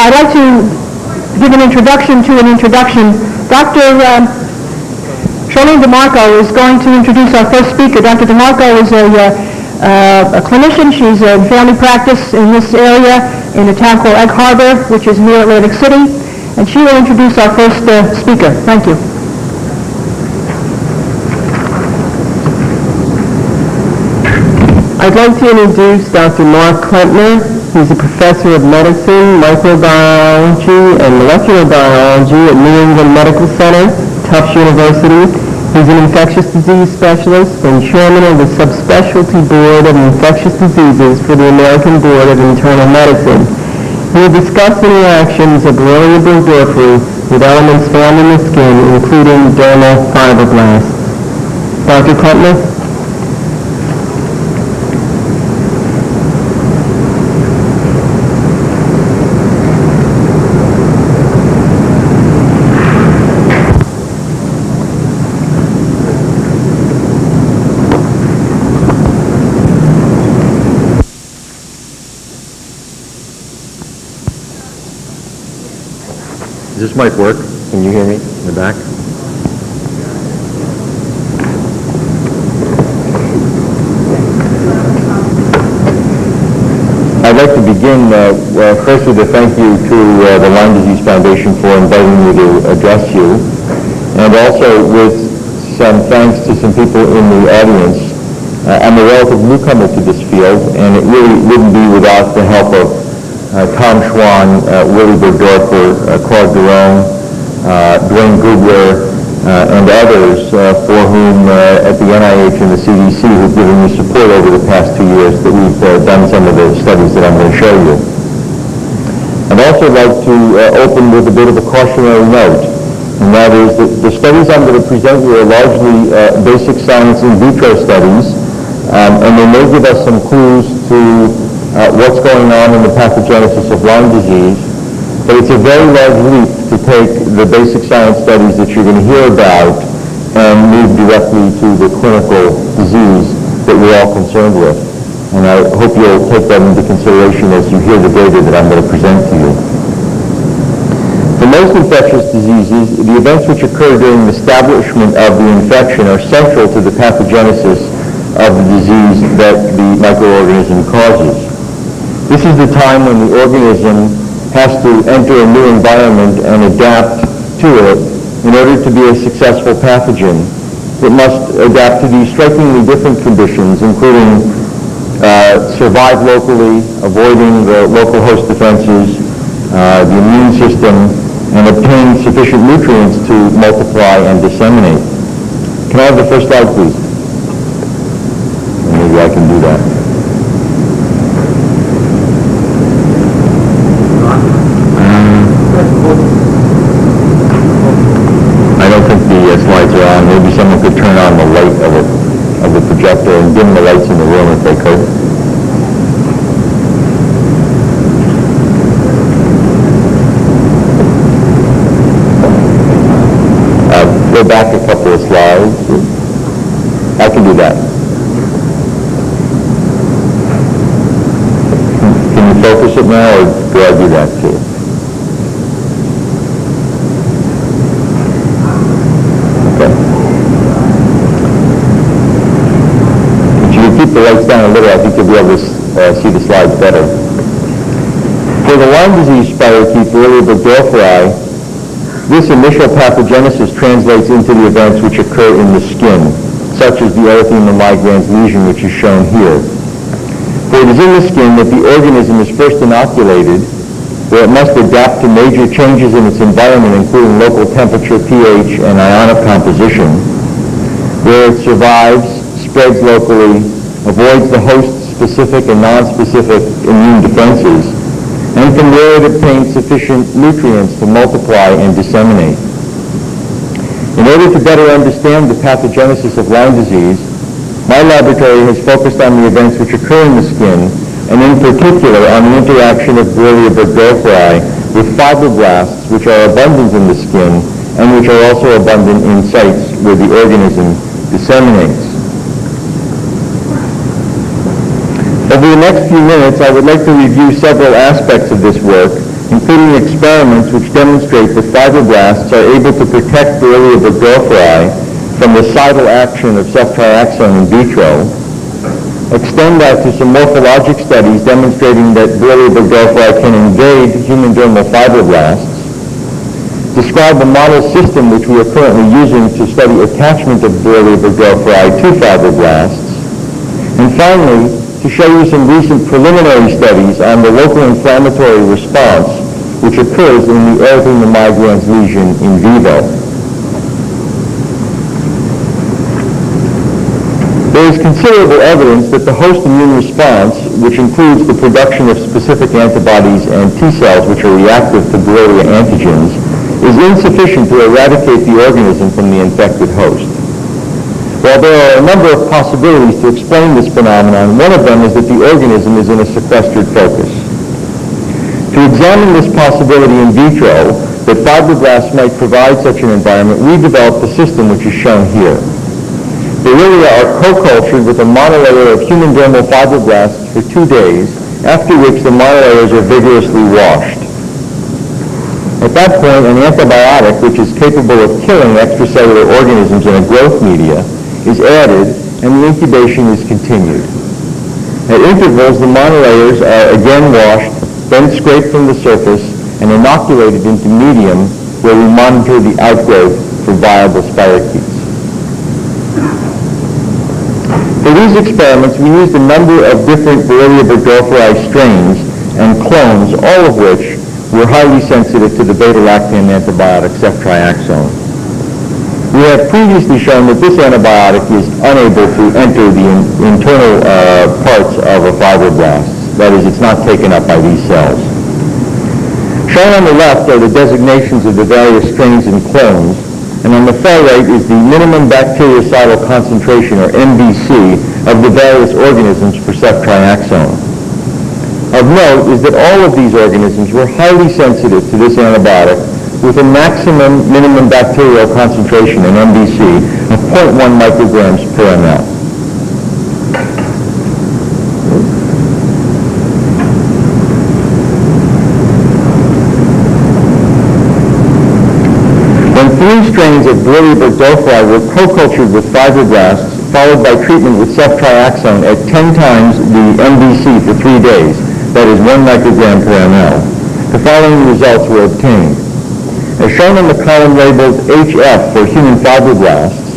I'd like to give an introduction to an introduction. Dr. Charlene DeMarco is going to introduce our first speaker. Dr. DeMarco is a clinician. She's in family practice in this area in a town called Egg Harbor, which is near Atlantic City. And she will introduce our first speaker. Thank you. I'd like to introduce Dr. Mark Klempner. He's a professor of medicine, microbiology, and molecular biology at New England Medical Center, Tufts University. He's an infectious disease specialist and chairman of the Subspecialty Board of Infectious Diseases for the American Board of Internal Medicine. He will discuss interactions of Borrelia burgdorferi with elements found in the skin, including dermal fibroblasts. Dr. Klempner? Does this mic work? Can you hear me in the back? I'd like to begin first with a thank you to the Lyme Disease Foundation for inviting me to address you, and also with some thanks to some people in the audience. I'm a relative newcomer to this field, and it really wouldn't be without the help of Tom Schwan, Willie Burgdorfer, Claude Durone, Dwayne Googler, and others for whom at the NIH and the CDC have given me support over the past 2 years that we've done some of the studies that I'm going to show you. I'd also like to open with a bit of a cautionary note, and that is that the studies I'm going to present you are largely basic science in vitro studies, and they may give us some clues to what's going on in the pathogenesis of Lyme disease, but it's a very large leap to take the basic science studies that you're going to hear about and move directly to the clinical disease that we're all concerned with. And I hope you'll take that into consideration as you hear the data that I'm going to present to you. For most infectious diseases, the events which occur during the establishment of the infection are central to the pathogenesis of the disease that the microorganism causes. This is the time when the organism has to enter a new environment and adapt to it in order to be a successful pathogen. It must adapt to these strikingly different conditions, including survive locally, avoiding the local host defenses, the immune system, and obtain sufficient nutrients to multiply and disseminate. Can I have the first slide, please? Maybe I can do that. I don't think the slides are on. Maybe someone could turn on the light of the projector and dim the lights in the room if they could. Go back a couple of slides. I can do that. Can you focus it now, or do I do that too? Okay. If you keep the lights down a little, I think you'll be able to see the slides better. For the Lyme disease spirochete, Borrelia burgdorferi, this initial pathogenesis translates into the events which occur in the skin, such as the erythema migrans lesion, which is shown here. For it is in the skin that the organism is first inoculated, where it must adapt to major changes in its environment, including local temperature, pH, and ionic composition, where it survives, spreads locally, avoids the host-specific and non-specific immune defenses, and from where it obtains sufficient nutrients to multiply and disseminate. In order to better understand the pathogenesis of Lyme disease, my laboratory has focused on the events which occur in the skin, and in particular on the interaction of Borrelia burgdorferi with fibroblasts, which are abundant in the skin, and which are also abundant in sites where the organism disseminates. Over the next few minutes, I would like to review several aspects of this work including experiments which demonstrate that fibroblasts are able to protect Borrelia burgdorferi from the cidal action of ceftriaxone in vitro, extend out to some morphologic studies demonstrating that Borrelia burgdorferi can invade human dermal fibroblasts, describe a model system which we are currently using to study attachment of Borrelia burgdorferi to fibroblasts, and finally, to show you some recent preliminary studies on the local inflammatory response which occurs in the erythema migrans lesion in vivo. There is considerable evidence that the host immune response, which includes the production of specific antibodies and T cells which are reactive to Borrelia antigens, is insufficient to eradicate the organism from the infected host. While there are a number of possibilities to explain this phenomenon, one of them is that the organism is in a sequestered focus. To examine this possibility in vitro, that fibroblasts might provide such an environment, we developed the system which is shown here. Borrelia are co-cultured with a monolayer of human dermal fibroblasts for 2 days, after which the monolayers are vigorously washed. At that point, an antibiotic, which is capable of killing extracellular organisms in a growth media, is added, and the incubation is continued. At intervals, the monolayers are again washed, then scraped from the surface, and inoculated into medium, where we monitor the outgrowth for viable spirochetes. For these experiments, we used a number of different Borrelia burgdorferi strains and clones, all of which were highly sensitive to the beta-lactam antibiotic ceftriaxone. We have previously shown that this antibiotic is unable to enter the internal parts of a fibroblast. That is, it's not taken up by these cells. Shown on the left are the designations of the various strains and clones, and on the far right is the minimum bactericidal concentration, or MBC, of the various organisms for ceftriaxone. Of note is that all of these organisms were highly sensitive to this antibiotic with a maximum minimum bacterial concentration in MBC of 0.1 micrograms per ml. When 3 strains of Borrelia burgdorferi were co-cultured with fibroblasts, followed by treatment with ceftriaxone at 10 times the MBC for 3 days, that is 1 microgram per ml, the following results were obtained. As shown in the column labeled HF for human fibroblasts,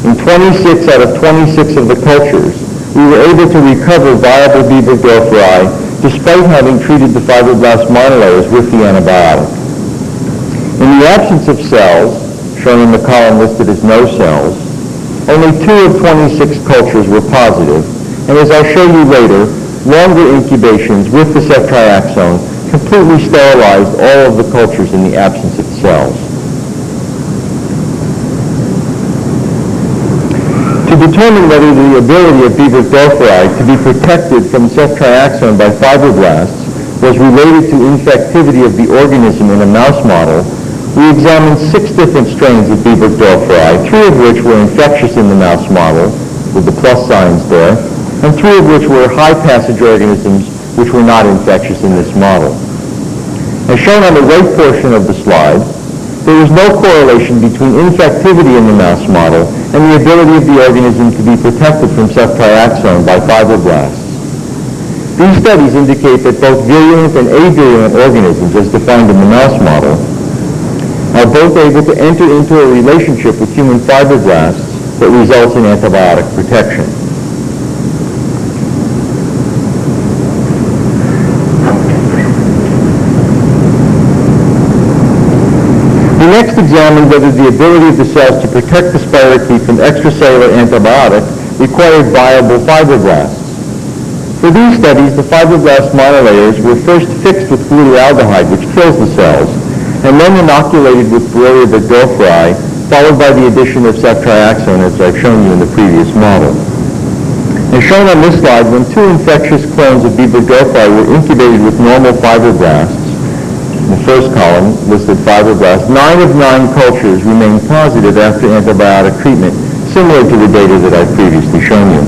in 26 out of 26 of the cultures, we were able to recover viable B. burgdorferi despite having treated the fibroblast monolayers with the antibiotic. In the absence of cells, shown in the column listed as no cells, only 2 of 26 cultures were positive, and as I'll show you later, longer incubations with the ceftriaxone completely sterilized all of the cultures in the absence of cells. To determine whether the ability of B. burgdorferi to be protected from ceftriaxone by fibroblasts was related to infectivity of the organism in a mouse model, we examined 6 different strains of B. burgdorferi, 3 of which were infectious in the mouse model, with the plus signs there, and 3 of which were high-passage organisms which were not infectious in this model. As shown on the right portion of the slide, there was no correlation between infectivity in the mouse model and the ability of the organism to be protected from ceftriaxone by fibroblasts. These studies indicate that both virulent and avirulent organisms, as defined in the mouse model, are both able to enter into a relationship with human fibroblasts that results in antibiotic protection. We next examined whether the ability of the cells to protect the spirochete from extracellular antibiotic required viable fibroblasts. For these studies, the fibroblast monolayers were first fixed with glutaraldehyde, which kills the cells, and then inoculated with Borrelia burgdorferi, followed by the addition of ceftriaxone, as I've shown you in the previous model. As shown on this slide, when 2 infectious clones of B. burgdorferi were incubated with normal fibroblasts, in the first column listed fibroblasts, 9 of 9 cultures remained positive after antibiotic treatment, similar to the data that I've previously shown you.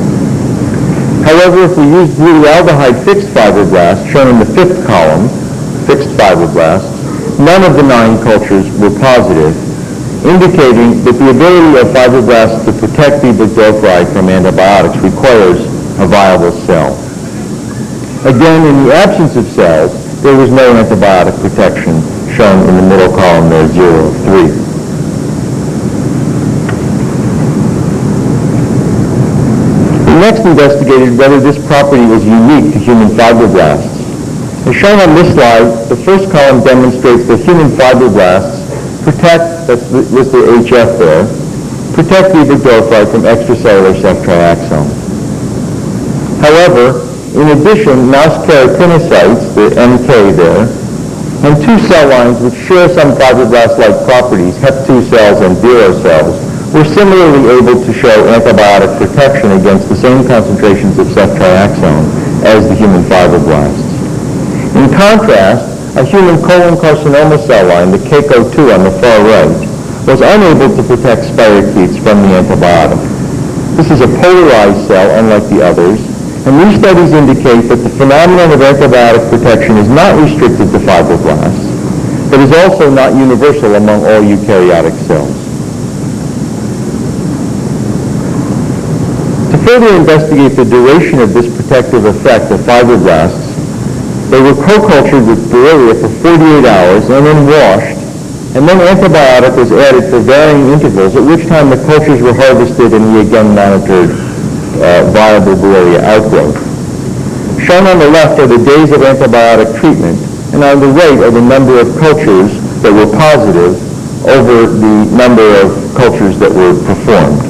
However, if we use glutaraldehyde-fixed fibroblasts, shown in the 5th column, fixed fibroblasts, none of the 9 cultures were positive, indicating that the ability of fibroblasts to protect B. burgdorferi from antibiotics requires a viable cell. Again, in the absence of cells, there was no antibiotic protection, shown in the middle column there, 0 of 3. We next investigated whether this property was unique to human fibroblasts. As shown on this slide, the first column demonstrates that human fibroblasts protect, that's listed HF there, protect B. burgdorferi from extracellular ceftriaxone. However, in addition, mouse keratinocytes, the MK there, and 2 cell lines which share some fibroblast-like properties, HEP2 cells and Vero cells, were similarly able to show antibiotic protection against the same concentrations of ceftriaxone as the human fibroblasts. In contrast, a human colon carcinoma cell line, the KCO2 on the far right, was unable to protect spirochetes from the antibiotic. This is a polarized cell, unlike the others, and these studies indicate that the phenomenon of antibiotic protection is not restricted to fibroblasts, but is also not universal among all eukaryotic cells. To further investigate the duration of this protective effect of fibroblasts, they were co-cultured with Borrelia for 48 hours and then washed, and then antibiotic was added for varying intervals, at which time the cultures were harvested and we again monitored viable Borrelia outgrowth. Shown on the left are the days of antibiotic treatment, and on the right are the number of cultures that were positive over the number of cultures that were performed.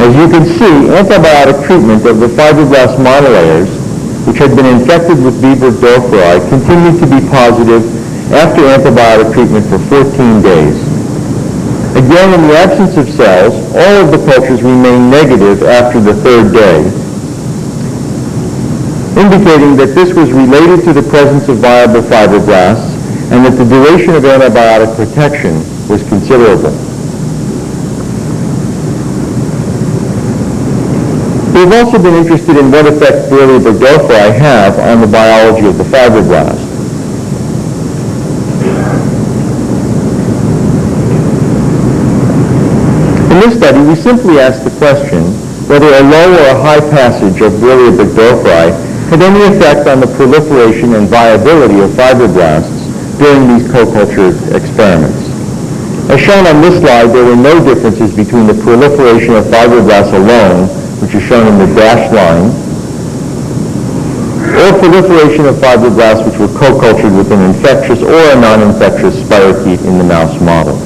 As you can see, antibiotic treatment of the fibroblast monolayers, which had been infected with B. burgdorferi, continued to be positive after antibiotic treatment for 14 days. Again, in the absence of cells, all of the cultures remained negative after the 3rd day, indicating that this was related to the presence of viable fibroblasts and that the duration of antibiotic protection was considerable. We've also been interested in what effect Borrelia burgdorferi have on the biology of the fibroblast. In this study, we simply asked the question whether a low or a high passage of Borrelia burgdorferi had any effect on the proliferation and viability of fibroblasts during these co-culture experiments. As shown on this slide, there were no differences between the proliferation of fibroblasts alone, which is shown in the dashed line, or proliferation of fibroblasts which were co-cultured with an infectious or a non-infectious spirochete in the mouse model.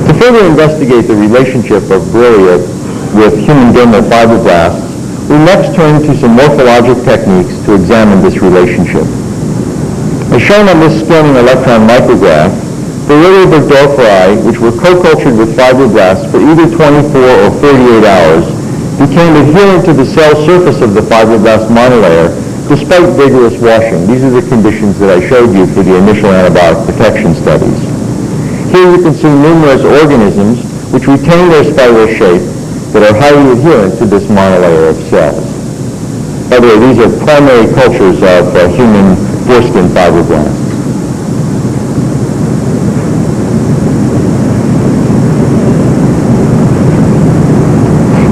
To further investigate the relationship of Borrelia with human dermal fibroblasts, we next turn to some morphologic techniques to examine this relationship. As shown on this scanning electron micrograph, Borrelia burgdorferi, which were co-cultured with fibroblasts for either 24 or 48 hours, became adherent to the cell surface of the fibroblast monolayer despite vigorous washing. These are the conditions that I showed you for the initial antibiotic protection studies. Here you can see numerous organisms which retain their spiral shape that are highly adherent to this monolayer of cells. By the way, these are primary cultures of human foreskin fibroblasts.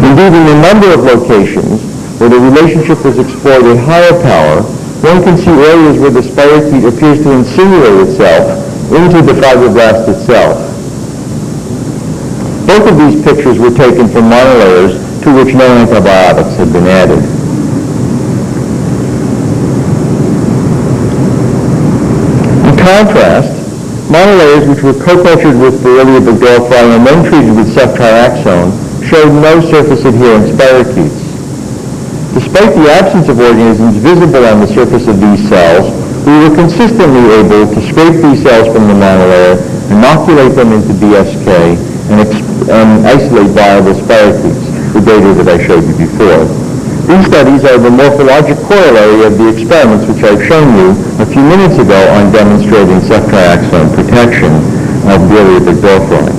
Indeed, in a number of locations where the relationship was explored at higher power, one can see areas where the spirochete appears to insinuate itself into the fibroblast itself. Both of these pictures were taken from monolayers to which no antibiotics had been added. In contrast, monolayers which were co-cultured with Borrelia burgdorferi and then treated with ceftriaxone showed no surface adherent spirochetes. Despite the absence of organisms visible on the surface of these cells, we were consistently able to scrape these cells from the monolayer, inoculate them into BSK, and isolate viable spirochetes, the data that I showed you before. These studies are the morphologic corollary of the experiments which I've shown you a few minutes ago on demonstrating ceftriaxone protection of Borrelia burgdorferi.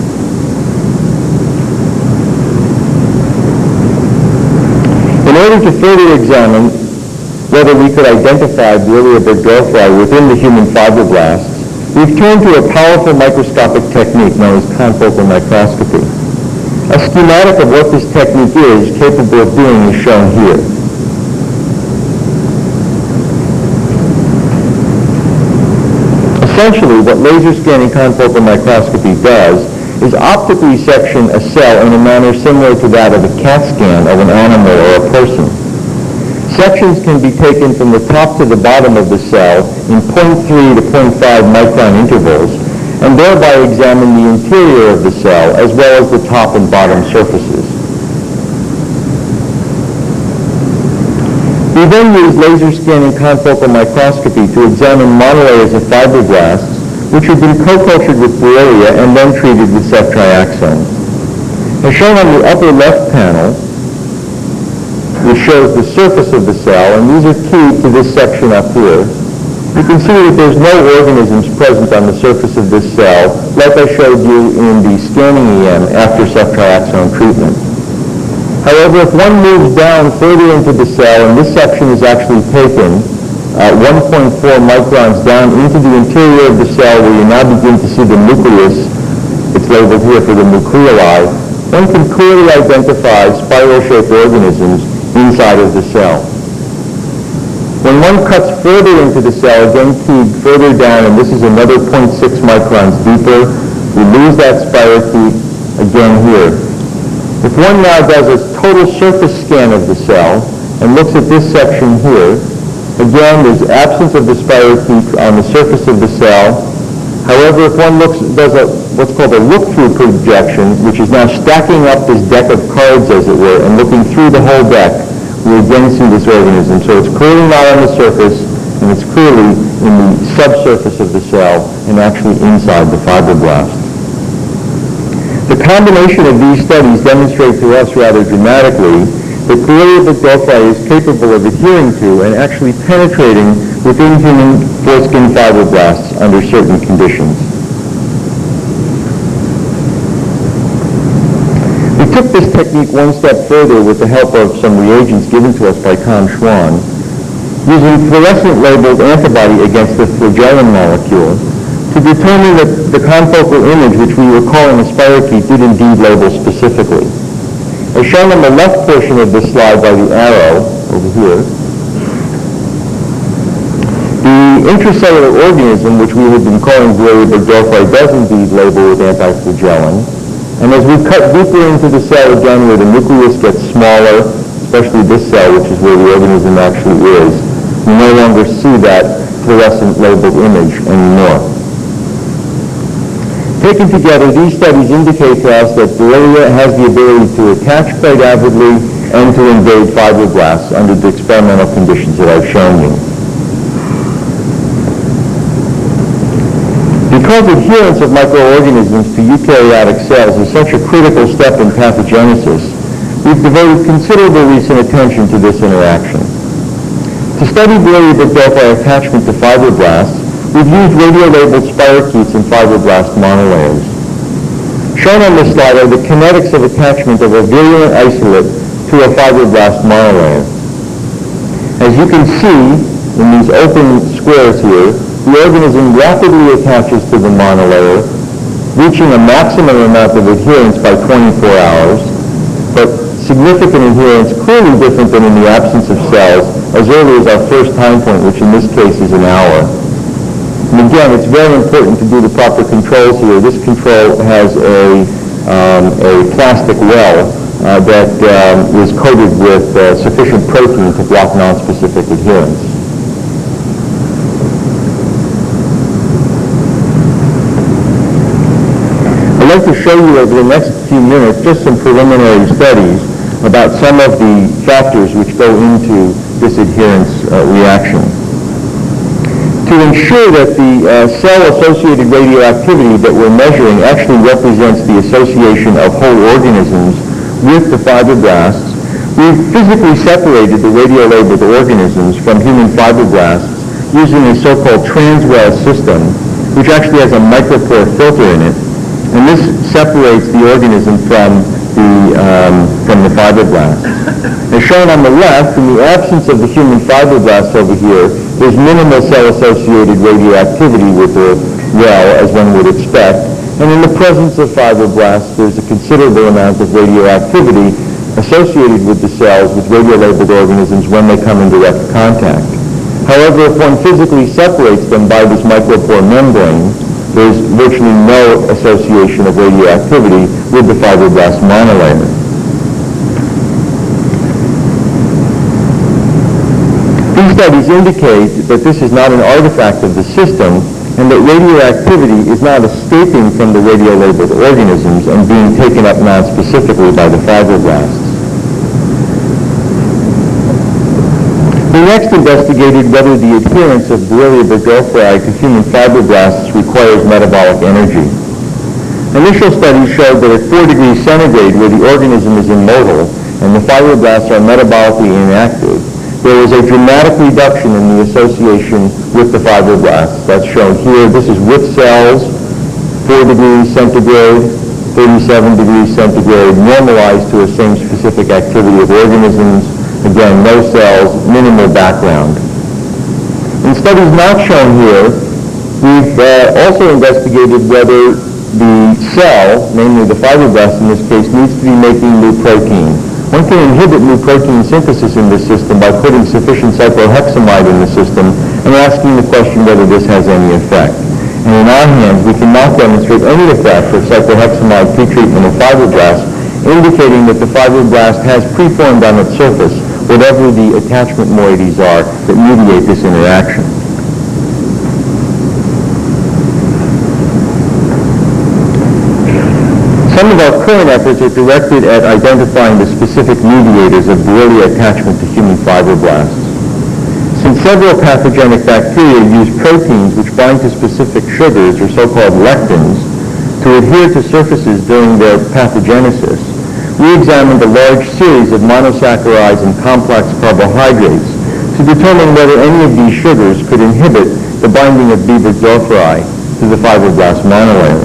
order to further examine whether we could identify Borrelia burgdorferi within the human fibroblasts, we've turned to a powerful microscopic technique known as confocal microscopy. A schematic of what this technique is capable of doing is shown here. Essentially, what laser scanning confocal microscopy does is optically section a cell in a manner similar to that of a CAT scan of an animal or a person. Sections can be taken from the top to the bottom of the cell in 0.3 to 0.5 micron intervals, and thereby examine the interior of the cell as well as the top and bottom surfaces. We then use laser scanning confocal microscopy to examine monolayers of fibroblasts which have been co-cultured with Borrelia and then treated with ceftriaxone. As shown on the upper left panel, which shows the surface of the cell, and these are key to this section up here, you can see that there's no organisms present on the surface of this cell, like I showed you in the scanning EM after ceftriaxone treatment. However, if one moves down further into the cell, and this section is actually taken 1.4 microns down into the interior of the cell where you now begin to see the nucleus, it's labeled here for the nucleoli, one can clearly identify spiral-shaped organisms inside of the cell. When one cuts further into the cell, again keyed further down, and this is another 0.6 microns deeper, we lose that spirochete again here. If one now does a total surface scan of the cell and looks at this section here, again there's absence of the spirochete on the surface of the cell. However, if one does what's called a look-through projection, which is now stacking up this deck of cards, as it were, and looking through the whole deck, we again see this organism. So it's clearly not on the surface, and it's clearly in the subsurface of the cell and actually inside the fibroblast. The combination of these studies demonstrate to us rather dramatically that Borrelia burgdorferi is capable of adhering to and actually penetrating within human foreskin fibroblasts under certain conditions. We took this technique one step further with the help of some reagents given to us by Tom Schwann, using fluorescent-labeled antibody against the flagellin molecule to determine that the confocal image, which we were calling a spirochete, did indeed label specifically. As shown on the left portion of this slide by the arrow over here, the intracellular organism, which we had been calling Borrelia burgdorferi, does indeed label with antiflagellin. And as we cut deeper into the cell again, where the nucleus gets smaller, especially this cell, which is where the organism actually is, we no longer see that fluorescent labeled image anymore. Taken together, these studies indicate to us that Borrelia has the ability to attach quite avidly and to invade fibroblasts under the experimental conditions that I've shown you. Because adherence of microorganisms to eukaryotic cells is such a critical step in pathogenesis, we've devoted considerable recent attention to this interaction. To study Borrelia burgdorferi attachment to fibroblasts, we've used radio-labeled spirochetes in fibroblast monolayers. Shown on this slide are the kinetics of attachment of a virulent isolate to a fibroblast monolayer. As you can see in these open squares here, the organism rapidly attaches to the monolayer, reaching a maximum amount of adherence by 24 hours, but significant adherence clearly different than in the absence of cells as early as our first time point, which in this case is an hour. And again, it's very important to do the proper controls here. This control has a plastic well that is coated with sufficient protein to block nonspecific adherence. I'd like to show you over the next few minutes just some preliminary studies about some of the factors which go into this adherence reaction. To ensure that the cell-associated radioactivity that we're measuring actually represents the association of whole organisms with the fibroblasts, we've physically separated the radio-labeled organisms from human fibroblasts using a so-called transwell system, which actually has a micropore filter in it. And this separates the organism from the fibroblasts. fibroblasts. As shown on the left, in the absence of the human fibroblasts over here, there's minimal cell-associated radioactivity with the well, as one would expect. And in the presence of fibroblasts, there's a considerable amount of radioactivity associated with the cells with radiolabeled organisms when they come in direct contact. However, if one physically separates them by this micropore membrane, there's virtually no association of radioactivity with the fibroblast monolayer. These studies indicate that this is not an artifact of the system and that radioactivity is not escaping from the radiolabeled organisms and being taken up non-specifically by the fibroblasts. We next investigated whether the adherence of Borrelia burgdorferi to human fibroblasts requires metabolic energy. Initial studies showed that at 4 degrees centigrade, where the organism is immotile and the fibroblasts are metabolically inactive, there was a dramatic reduction in the association with the fibroblasts. That's shown here. This is with cells, 4 degrees centigrade, 37 degrees centigrade, normalized to a same specific activity of organisms. Again, no cells, minimal background. In studies not shown here, we've also investigated whether the cell, namely the fibroblast in this case, needs to be making new protein. One can inhibit new protein synthesis in this system by putting sufficient cyclohexamide in the system and asking the question whether this has any effect. And in our hands, we cannot demonstrate any effect of cyclohexamide pretreatment of fibroblasts, indicating that the fibroblast has preformed on its surface whatever the attachment moieties are that mediate this interaction. Some of our current efforts are directed at identifying the specific mediators of Borrelia attachment to human fibroblasts. Since several pathogenic bacteria use proteins which bind to specific sugars, or so-called lectins, to adhere to surfaces during their pathogenesis, we examined a large series of monosaccharides and complex carbohydrates to determine whether any of these sugars could inhibit the binding of B. burgdorferi to the fibroblast monolayer.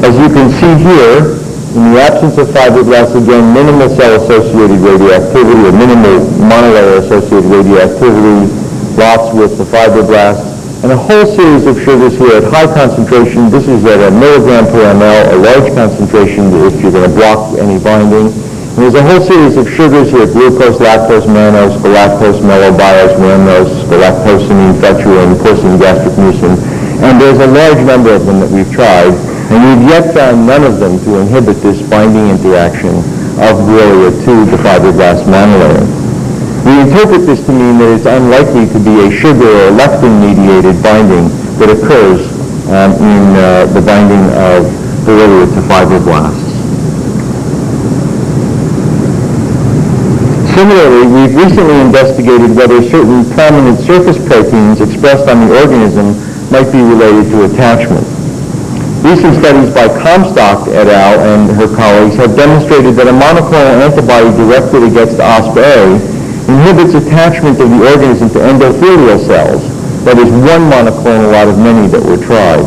As you can see here, in the absence of fibroblasts, again, minimal cell-associated radioactivity or minimal monolayer-associated radioactivity, lots with the fibroblasts, and a whole series of sugars here at high concentration. This is at a milligram per ml, a large concentration if you're going to block any binding. And there's a whole series of sugars here, glucose, lactose, mannose, galactose, mallobiose, rhamnose, galactosamine, fetuin, porcine, gastric mucin. And there's a large number of them that we've tried, and we've yet found none of them to inhibit this binding interaction of Borrelia to the fibroblast monolayer. We interpret this to mean that it's unlikely to be a sugar or lectin-mediated binding that occurs in the binding of Borrelia to fibroblasts. Similarly, we've recently investigated whether certain prominent surface proteins expressed on the organism might be related to attachment. Recent studies by Comstock et al. And her colleagues have demonstrated that a monoclonal antibody directed against OSPA inhibits attachment of the organism to endothelial cells, that is one monoclonal out of many that were tried.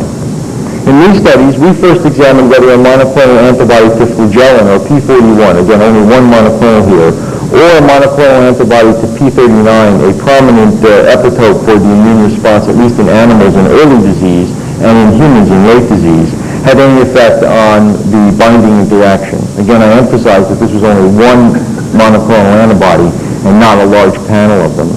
In these studies, we first examined whether a monoclonal antibody to flagellin, or P41, again only one monoclonal here, or a monoclonal antibody to P39, a prominent epitope for the immune response, at least in animals in early disease and in humans in late disease, had any effect on the binding interaction. Again, I emphasize that this was only one monoclonal antibody and not a large panel of them.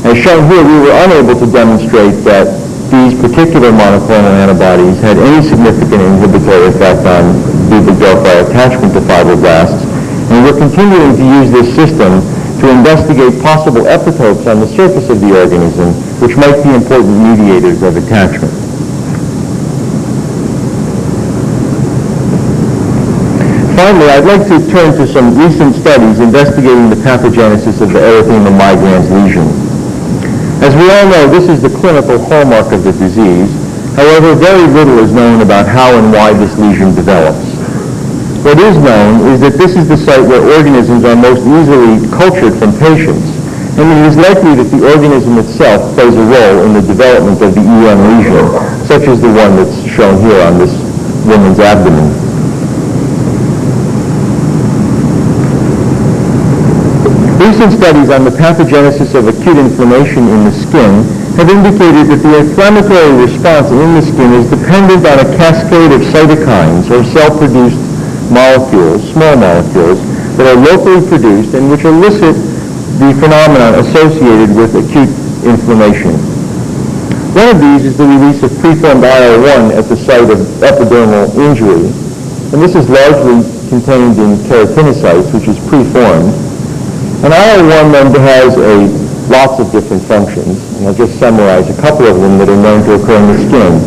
As shown here, we were unable to demonstrate that these particular monoclonal antibodies had any significant inhibitory effect on B. burgdorferi attachment to fibroblasts, and we're continuing to use this system to investigate possible epitopes on the surface of the organism which might be important mediators of attachment. Finally, I'd like to turn to some recent studies investigating the pathogenesis of the erythema migrans lesion. As we all know, this is the clinical hallmark of the disease. However, very little is known about how and why this lesion develops. What is known is that this is the site where organisms are most easily cultured from patients, and it is likely that the organism itself plays a role in the development of the EM lesion, such as the one that's shown here on this woman's abdomen. Recent studies on the pathogenesis of acute inflammation in the skin have indicated that the inflammatory response in the skin is dependent on a cascade of cytokines or cell-produced molecules, small molecules, that are locally produced and which elicit the phenomenon associated with acute inflammation. One of these is the release of preformed IL-1 at the site of epidermal injury, and this is largely contained in keratinocytes, which is preformed. And IL-1 then has lots of different functions, and I'll just summarize a couple of them that are known to occur in the skin.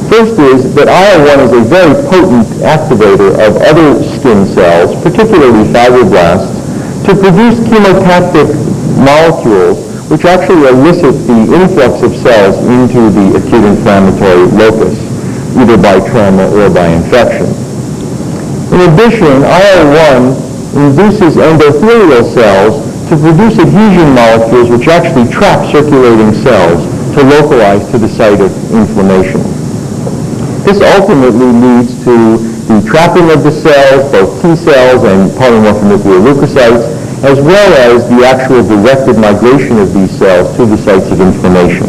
First is that IL-1 is a very potent activator of other skin cells, particularly fibroblasts, to produce chemotactic molecules which actually elicit the influx of cells into the acute inflammatory locus, either by trauma or by infection. In addition, IL-1 induces endothelial cells to produce adhesion molecules which actually trap circulating cells to localize to the site of inflammation. This ultimately leads to the trapping of the cells, both T cells and polymorphonuclear leukocytes, as well as the actual directed migration of these cells to the sites of inflammation.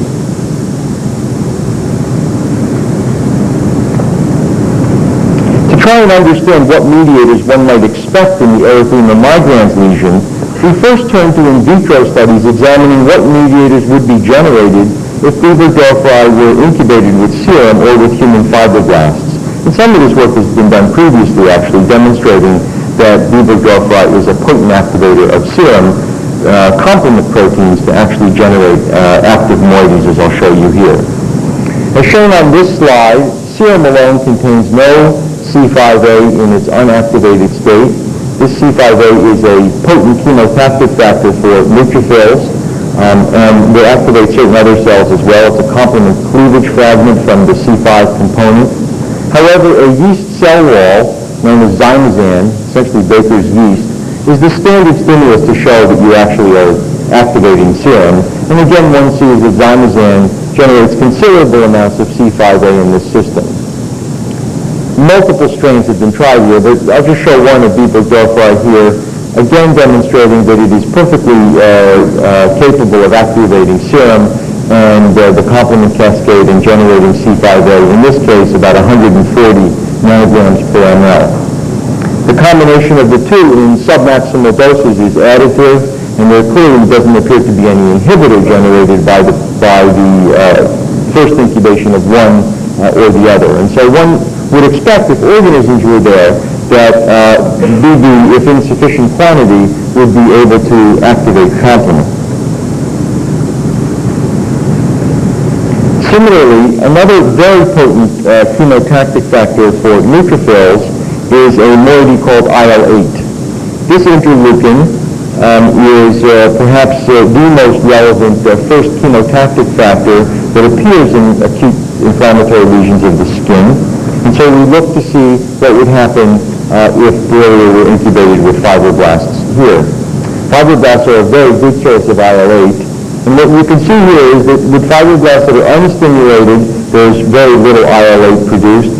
To try and understand what mediators one might expect in the erythema migrans lesion, we first turn to in vitro studies examining what mediators would be generated if Beaver-Delphi were incubated with serum or with human fibroblasts. And some of this work has been done previously, actually, demonstrating that Beaver-Delphi is a potent activator of serum complement proteins to actually generate active moieties, as I'll show you here. As shown on this slide, serum alone contains no C5a in its unactivated state. This C5a is a potent chemotactic factor for neutrophils and will activate certain other cells as well. It's a complement cleavage fragment from the C5 component. However, a yeast cell wall, known as zymazan, essentially Baker's yeast, is the standard stimulus to show that you actually are activating serum. And again, one sees that zymazan generates considerable amounts of C5a in this system. Multiple strains have been tried here, but I'll just show one of Beaver-Delphi here, again demonstrating that it is perfectly capable of activating serum and the complement cascade and generating C5a, in this case about 140 nanograms per ml. The combination of the two in submaximal doses is additive, and there clearly doesn't appear to be any inhibitor generated by the first incubation of one or the other. And so one would expect, if organisms were there, that BD, if in sufficient quantity, would be able to activate complement. Similarly, another very potent chemotactic factor for neutrophils is a moiety called IL-8. This interleukin is perhaps the most relevant first chemotactic factor that appears in acute inflammatory lesions of the skin. And so we look to see what would happen if Borrelia were incubated with fibroblasts here. Fibroblasts are a very good source of IL-8. And what you can see here is that with fibroblasts that are unstimulated, there's very little IL-8 produced,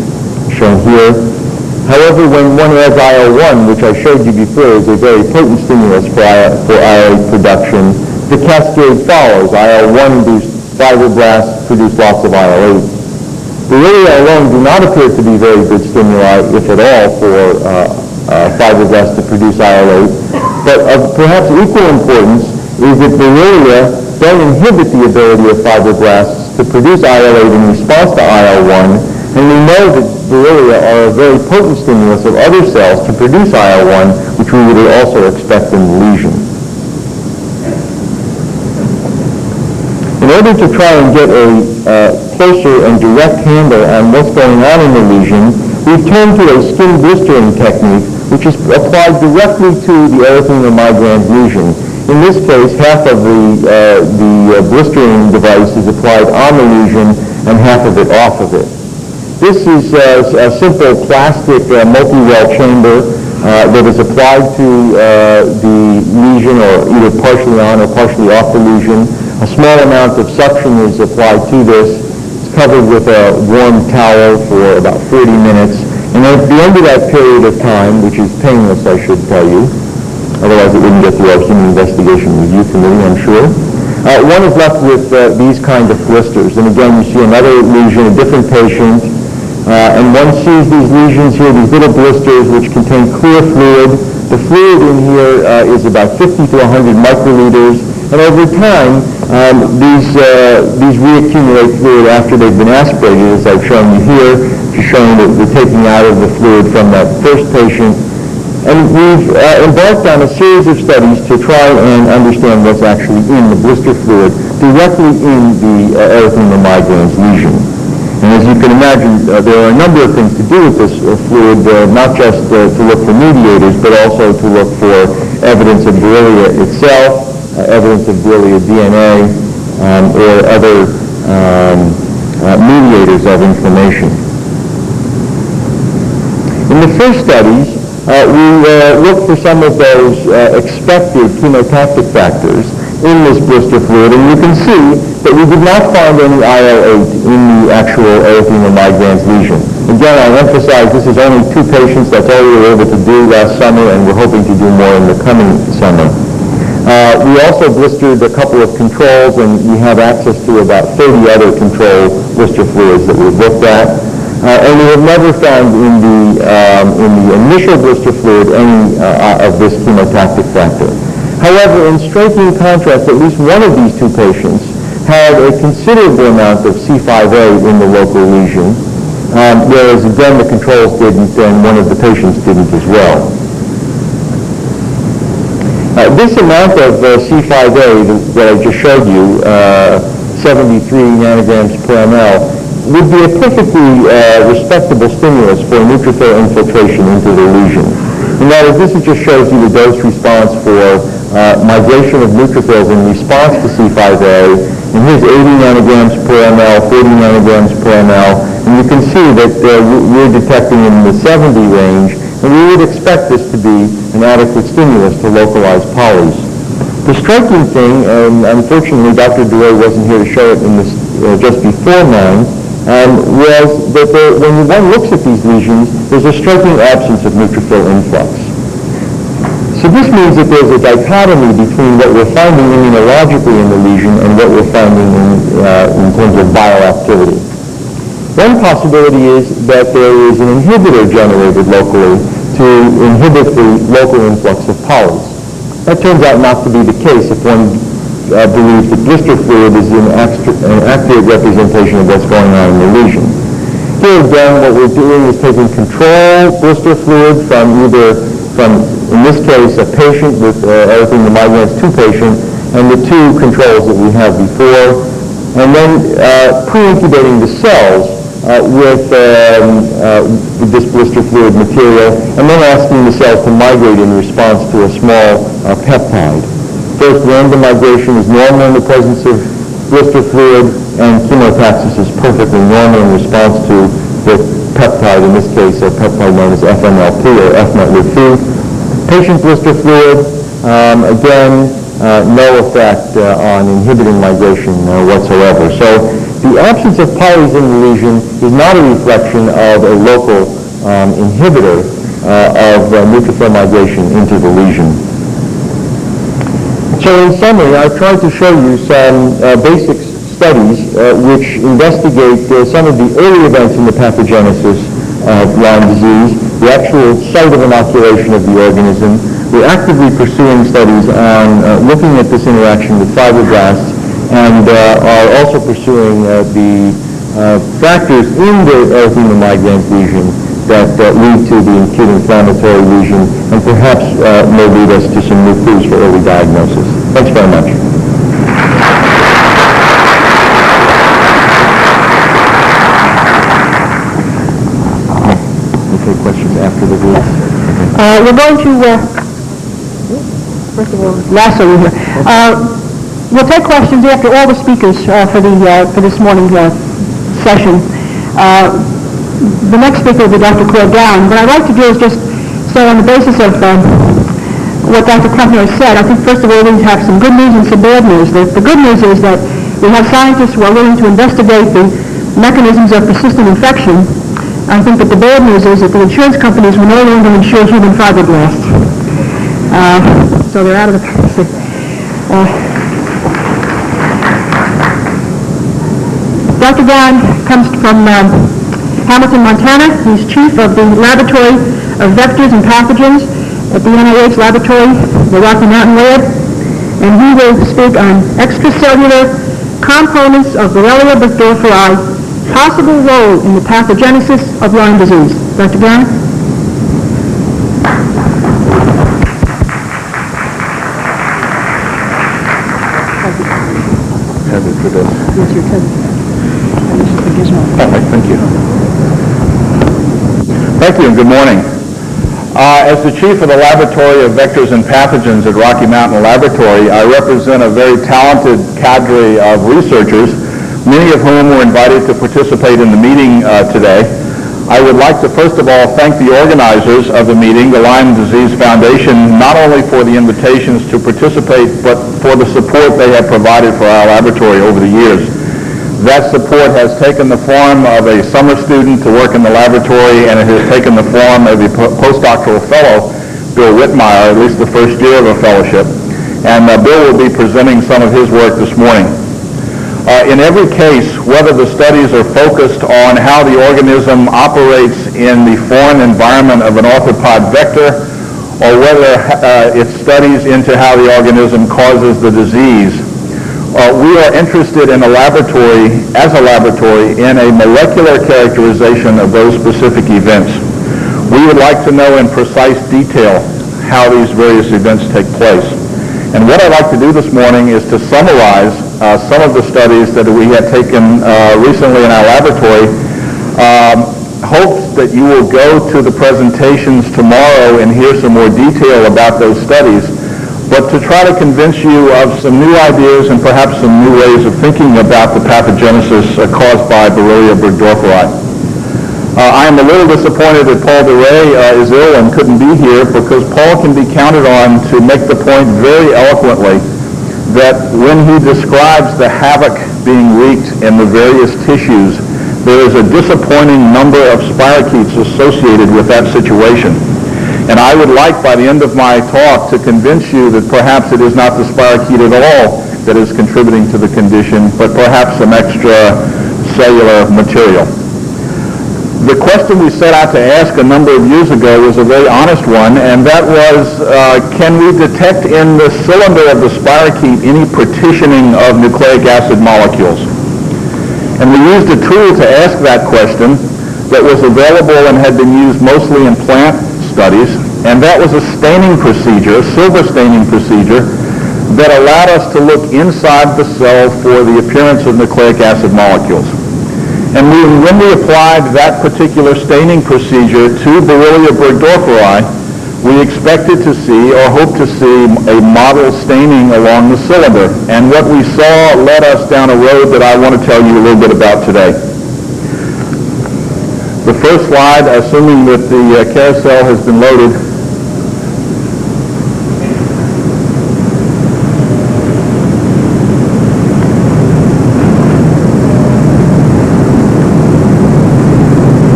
shown here. However, when one adds IL-1, which I showed you before is a very potent stimulus for IL-8 production, the cascade follows. IL-1-induced fibroblasts produce lots of IL-8. Borrelia alone do not appear to be very good stimuli, if at all, for fibroblasts to produce IL-8. But of perhaps equal importance is that Borrelia don't inhibit the ability of fibroblasts to produce IL-8 in response to IL-1, and we know that Borrelia are a very potent stimulus of other cells to produce IL-1, which we would also expect in the lesion. In order to try and get a closer and direct handle on what's going on in the lesion, we've turned to a skin blistering technique, which is applied directly to the erythema migrans lesion. In this case, half of the blistering device is applied on the lesion and half of it off of it. This is a simple plastic multi-well chamber that is applied to the lesion, or either partially on or partially off the lesion. A small amount of suction is applied to this. It's covered with a warm towel for about 30 minutes. And at the end of that period of time, which is painless, I should tell you, Otherwise, it wouldn't get through our human investigation review committee, I'm sure. One is left with these kind of blisters. And again, you see another lesion, a different patient. And one sees these lesions here, these little blisters, which contain clear fluid. The fluid in here is about 50 to 100 microliters. And over time, these reaccumulate fluid after they've been aspirated, as I've shown you here, showing that we're taking out of the fluid from that first patient. And we've embarked on a series of studies to try and understand what's actually in the blister fluid directly in the erythema migrans lesion. And as you can imagine, there are a number of things to do with this fluid, not just to look for mediators, but also to look for evidence of Borrelia itself, evidence of Borrelia DNA, or other mediators of inflammation. In the first studies, we looked for some of those expected chemotactic factors in this blister fluid, and you can see that we did not find any IL-8 in the actual erythema migrans lesion. Again, I'll emphasize this is only 2 patients. That's all we were able to do last summer, and we're hoping to do more in the coming summer. We also blistered a couple of controls, and we have access to about 30 other control blister fluids that we've looked at. And we have never found in the initial blister fluid any of this chemotactic factor. However, in striking contrast, at least one of these 2 patients had a considerable amount of C5a in the local lesion, whereas again the controls didn't, and one of the patients didn't as well. This amount of C5a that I just showed you, 73 nanograms per ml, would be a perfectly respectable stimulus for neutrophil infiltration into the lesion. And that is, this just shows you the dose response for migration of neutrophils in response to C5a. And here's 80 nanograms per ml, 40 nanograms per ml, and you can see that we're detecting in the 70 range, and we would expect this to be an adequate stimulus to localize polys. The striking thing, and unfortunately Dr. DeRay wasn't here to show it in this just before mine, was that when one looks at these lesions, there's a striking absence of neutrophil influx. So this means that there's a dichotomy between what we're finding immunologically in the lesion and what we're finding in terms of bioactivity. One possibility is that there is an inhibitor generated locally to inhibit the local influx of polys. That turns out not to be the case if one believes that blister fluid is an accurate representation of what's going on in the lesion. Here again, what we're doing is taking control blister fluid from in this case, a patient with erythema migrans 2 patient, and the 2 controls that we have before, and then pre-incubating the cells with this blister fluid material, and then asking the cells to migrate in response to a small peptide. First, random migration is normal in the presence of blister fluid, and chemotaxis is perfectly normal in response to the peptide, in this case a peptide known as FMLP or FMET-Lp. Patient blister fluid, again, no effect on inhibiting migration whatsoever. So the absence of polys in the lesion is not a reflection of a local inhibitor of neutrophil migration into the lesion. So in summary, I've tried to show you some basic studies which investigate some of the early events in the pathogenesis of Lyme disease, the actual site of inoculation of the organism. We're actively pursuing studies on looking at this interaction with fibroblasts, and are also pursuing the factors in the erythema migrans lesion that lead to the acute inflammatory lesion, and perhaps may lead us to some new clues for early diagnosis. Thanks very much. Take questions after the group. We're going to, first of all, Lasso here. We'll take questions after all the speakers for this morning's session. The next speaker will be Dr. Claire Gowan. What I'd like to do is just say on the basis of what Dr. Klempner has said, I think first of all we have some good news and some bad news. The good news is that we have scientists who are willing to investigate the mechanisms of persistent infection. I think that the bad news is that the insurance companies will no longer insure human fibroblasts. so they're out of the policy. Dr. Brown comes from Hamilton, Montana. He's chief of the Laboratory of Vectors and Pathogens at the NIH Laboratory, the Rocky Mountain Lab, and he will speak on extracellular components of Borrelia burgdorferi, possible role in the pathogenesis of Lyme disease. Dr. Brown? Yes, your cousin. Thank you. Thank you and good morning. As the chief of the Laboratory of Vectors and Pathogens at Rocky Mountain Laboratory, I represent a very talented cadre of researchers, many of whom were invited to participate in the meeting today. I would like to first of all thank the organizers of the meeting, the Lyme Disease Foundation, not only for the invitations to participate, but for the support they have provided for our laboratory over the years. That support has taken the form of a summer student to work in the laboratory, and it has taken the form of a postdoctoral fellow, Bill Whitmire, at least the first year of a fellowship. And Bill will be presenting some of his work this morning. In every case, whether the studies are focused on how the organism operates in the foreign environment of an arthropod vector, or whether it studies into how the organism causes the disease, we are interested in a laboratory, in a molecular characterization of those specific events. We would like to know in precise detail how these various events take place. And what I'd like to do this morning is to summarize some of the studies that we have taken recently in our laboratory. Hopes that you will go to the presentations tomorrow and hear some more detail about those studies, but to try to convince you of some new ideas and perhaps some new ways of thinking about the pathogenesis caused by Borrelia burgdorferi. I am a little disappointed that Paul DeRay is ill and couldn't be here, because Paul can be counted on to make the point very eloquently that when he describes the havoc being wreaked in the various tissues, there is a disappointing number of spirochetes associated with that situation. And I would like, by the end of my talk, to convince you that perhaps it is not the spirochete at all that is contributing to the condition, but perhaps some extra cellular material. The question we set out to ask a number of years ago was a very honest one, and that was, can we detect in the cylinder of the spirochete any partitioning of nucleic acid molecules? And we used a tool to ask that question that was available and had been used mostly in plant studies, and that was a staining procedure, a silver staining procedure, that allowed us to look inside the cell for the appearance of nucleic acid molecules. And when we applied that particular staining procedure to Borrelia burgdorferi, we expected to see, or hoped to see, a model staining along the cylinder. And what we saw led us down a road that I want to tell you a little bit about today. The first slide, assuming that the carousel has been loaded,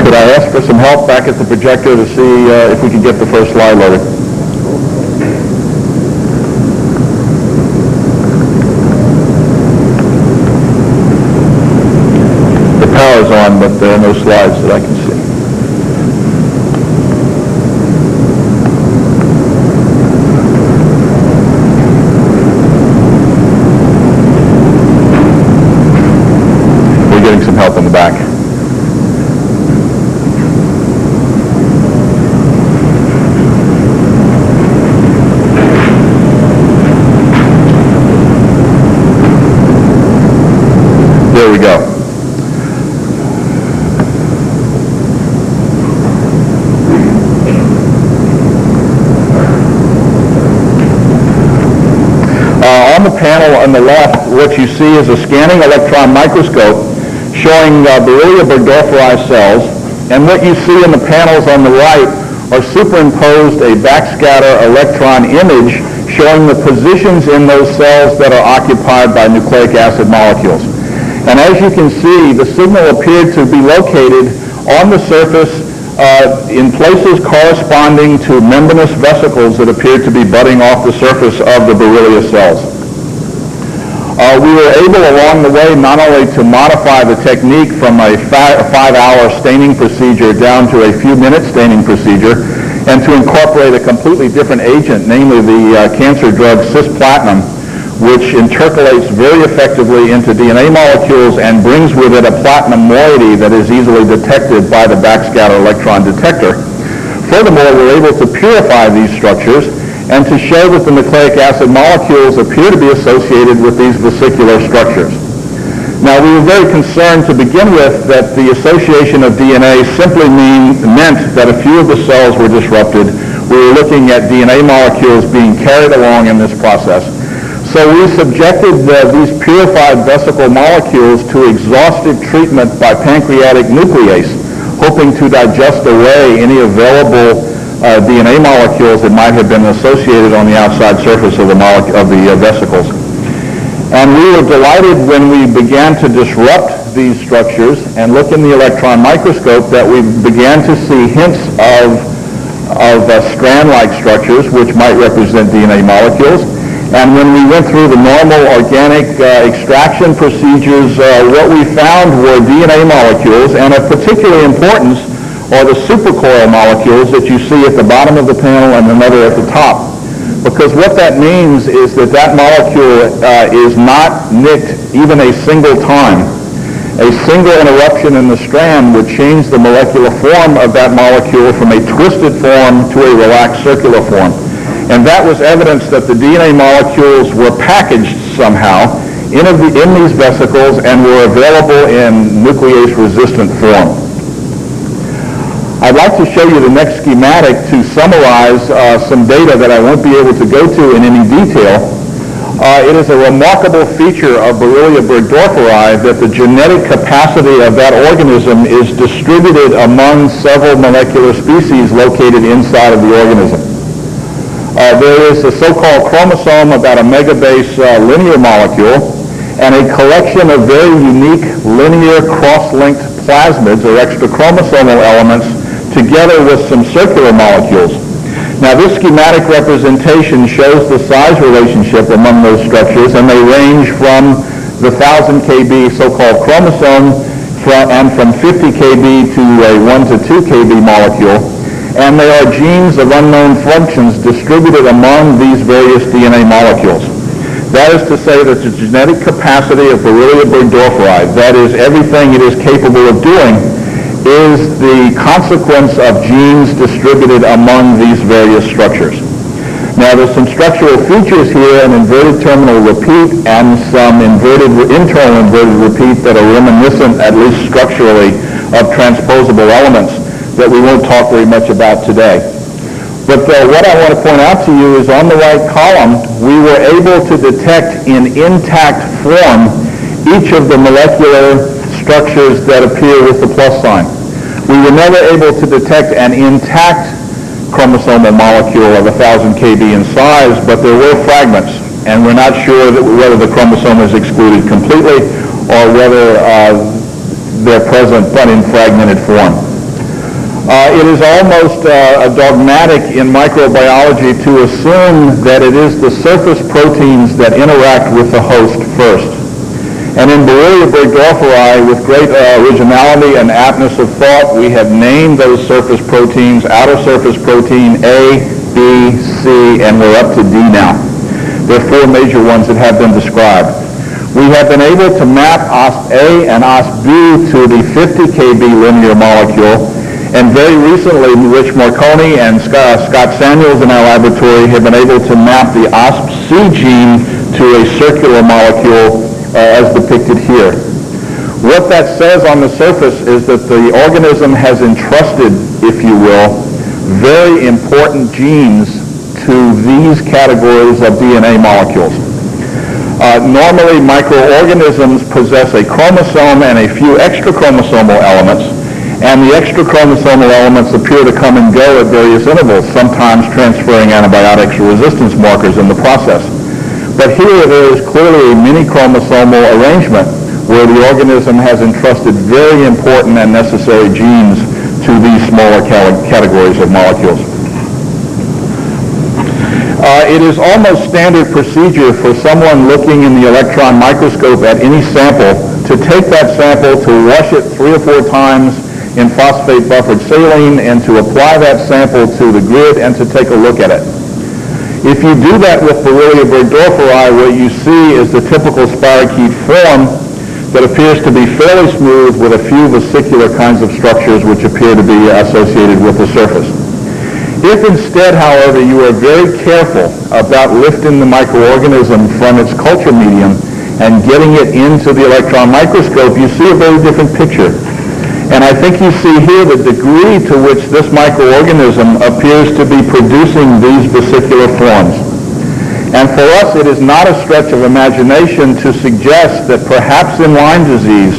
could I ask for some help back at the projector to see if we could get the first slide loaded? The power's on, but there are no slides that I can see. We're getting some help in the back. There we go. On the panel on the left, what you see is a scanning electron microscope showing Borrelia burgdorferi cells, and what you see in the panels on the right are superimposed a backscatter electron image showing the positions in those cells that are occupied by nucleic acid molecules. And as you can see, the signal appeared to be located on the surface in places corresponding to membranous vesicles that appeared to be budding off the surface of the Borrelia cells. We were able along the way not only to modify the technique from a 5-hour staining procedure down to a few-minute staining procedure and to incorporate a completely different agent, namely the cancer drug cisplatin, which intercalates very effectively into DNA molecules and brings with it a platinum moiety that is easily detected by the backscatter electron detector. Furthermore, we're able to purify these structures and to show that the nucleic acid molecules appear to be associated with these vesicular structures. Now, we were very concerned to begin with that the association of DNA simply meant that a few of the cells were disrupted. We were looking at DNA molecules being carried along in this process. So we subjected these purified vesicle molecules to exhaustive treatment by pancreatic nuclease, hoping to digest away any available DNA molecules that might have been associated on the outside surface of the vesicles. And we were delighted when we began to disrupt these structures and look in the electron microscope that we began to see hints of strand-like structures which might represent DNA molecules. And when we went through the normal organic extraction procedures, what we found were DNA molecules, and of particular importance are the supercoil molecules that you see at the bottom of the panel and another at the top. Because what that means is that that molecule is not nicked even a single time. A single interruption in the strand would change the molecular form of that molecule from a twisted form to a relaxed circular form. And that was evidence that the DNA molecules were packaged somehow in these vesicles and were available in nuclease-resistant form. I'd like to show you the next schematic to summarize some data that I won't be able to go to in any detail. It is a remarkable feature of Borrelia burgdorferi that the genetic capacity of that organism is distributed among several molecular species located inside of the organism. There is a so-called chromosome, about a megabase linear molecule, and a collection of very unique linear cross-linked plasmids or extrachromosomal elements together with some circular molecules. Now, this schematic representation shows the size relationship among those structures, and they range from the 1,000 kb so-called chromosome and from 50 kb to a 1 to 2 kb molecule. And they are genes of unknown functions distributed among these various DNA molecules. That is to say that the genetic capacity of Borrelia burgdorferi, that is everything it is capable of doing, is the consequence of genes distributed among these various structures. Now, there's some structural features here, an inverted terminal repeat and some internal inverted repeat that are reminiscent, at least structurally, of transposable elements that we won't talk very much about today. But what I want to point out to you is on the right column, we were able to detect in intact form each of the molecular structures that appear with the plus sign. We were never able to detect an intact chromosomal molecule of 1,000 kb in size, but there were fragments, and we're not sure whether the chromosome is excluded completely or whether they're present but in fragmented form. It is almost dogmatic in microbiology to assume that it is the surface proteins that interact with the host first. And in Borrelia burgdorferi, with great originality and aptness of thought, we have named those surface proteins outer surface protein A, B, C, and we're up to D now. There are 4 major ones that have been described. We have been able to map OSP-A and OSP-B to the 50 kb linear molecule, and very recently, Rich Marconi and Scott Samuels in our laboratory have been able to map the OSP-C gene to a circular molecule as depicted here. What that says on the surface is that the organism has entrusted, if you will, very important genes to these categories of DNA molecules. Normally, microorganisms possess a chromosome and a few extrachromosomal elements, and the extrachromosomal elements appear to come and go at various intervals, sometimes transferring antibiotics or resistance markers in the process. But here there is clearly a mini-chromosomal arrangement where the organism has entrusted very important and necessary genes to these smaller categories of molecules. It is almost standard procedure for someone looking in the electron microscope at any sample to take that sample, to wash it 3 or 4 times in phosphate buffered saline, and to apply that sample to the grid and to take a look at it. If you do that with Borrelia burgdorferi, what you see is the typical spirochete form that appears to be fairly smooth with a few vesicular kinds of structures which appear to be associated with the surface. If instead, however, you are very careful about lifting the microorganism from its culture medium and getting it into the electron microscope, you see a very different picture. And I think you see here the degree to which this microorganism appears to be producing these vesicular forms. And for us, it is not a stretch of imagination to suggest that perhaps in Lyme disease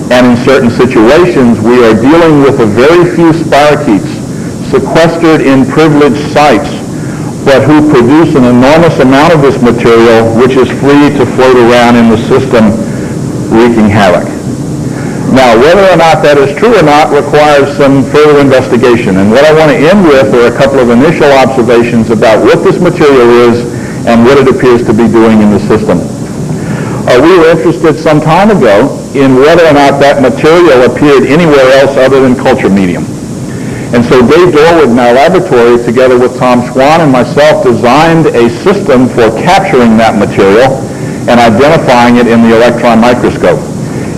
and in certain situations, we are dealing with a very few spirochetes sequestered in privileged sites, but who produce an enormous amount of this material, which is free to float around in the system, wreaking havoc. Now, whether or not that is true or not requires some further investigation. And what I want to end with are a couple of initial observations about what this material is and what it appears to be doing in the system. We were interested some time ago in whether or not that material appeared anywhere else other than culture medium. And so Dave Dorwood in our laboratory, together with Tom Schwann and myself, designed a system for capturing that material and identifying it in the electron microscope.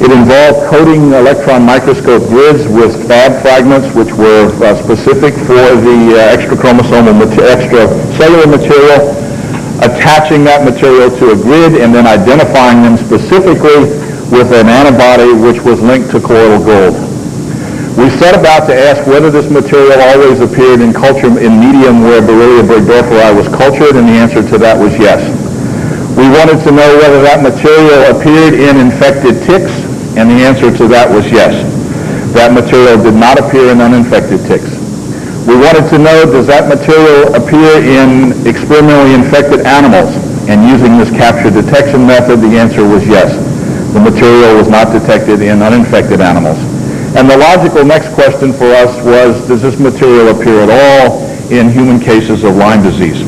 It involved coating electron microscope grids with fab fragments, which were specific for the extracellular material, attaching that material to a grid, and then identifying them specifically with an antibody which was linked to colloidal gold. We set about to ask whether this material always appeared in medium where Borrelia burgdorferi was cultured, and the answer to that was yes. We wanted to know whether that material appeared in infected ticks, and the answer to that was yes. That material did not appear in uninfected ticks. We wanted to know, does that material appear in experimentally infected animals? And using this capture detection method, the answer was yes. The material was not detected in uninfected animals. And the logical next question for us was, does this material appear at all in human cases of Lyme disease?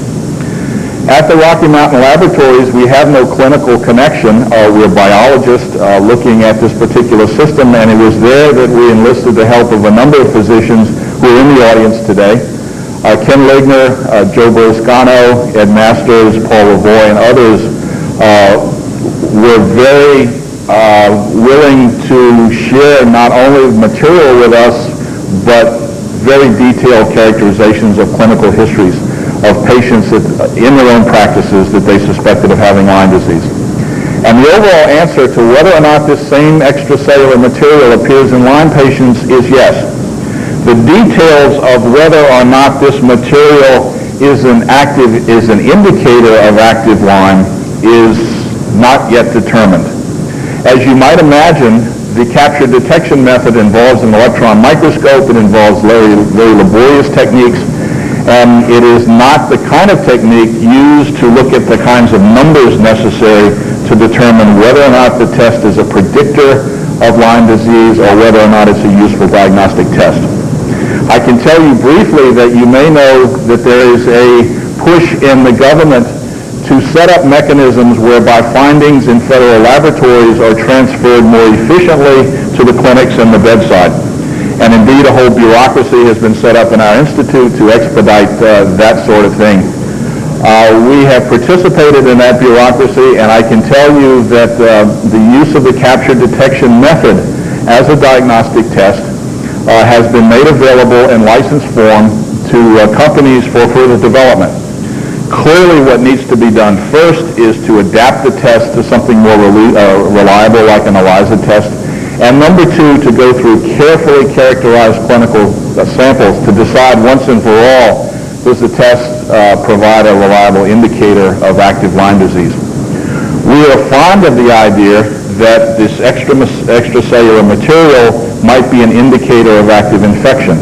At the Rocky Mountain Laboratories, we have no clinical connection. We're biologists looking at this particular system, and it was there that we enlisted the help of a number of physicians who are in the audience today. Ken Legner, Joe Boroscano, Ed Masters, Paul Lavoie, and others were very willing to share not only material with us, but very detailed characterizations of clinical histories of patients in their own practices that they suspected of having Lyme disease. And the overall answer to whether or not this same extracellular material appears in Lyme patients is yes. The details of whether or not this material is an indicator of active Lyme is not yet determined. As you might imagine, the capture detection method involves an electron microscope. It involves very, very laborious techniques, and it is not the kind of technique used to look at the kinds of numbers necessary to determine whether or not the test is a predictor of Lyme disease or whether or not it's a useful diagnostic test. I can tell you briefly that you may know that there is a push in the government to set up mechanisms whereby findings in federal laboratories are transferred more efficiently to the clinics and the bedside. And indeed, a whole bureaucracy has been set up in our institute to expedite that sort of thing. We have participated in that bureaucracy, and I can tell you that the use of the capture detection method as a diagnostic test has been made available in licensed form to companies for further development. Clearly, what needs to be done first is to adapt the test to something more reliable, like an ELISA test. And number two, to go through carefully characterized clinical samples to decide once and for all, does the test provide a reliable indicator of active Lyme disease. We are fond of the idea that this extracellular material might be an indicator of active infection.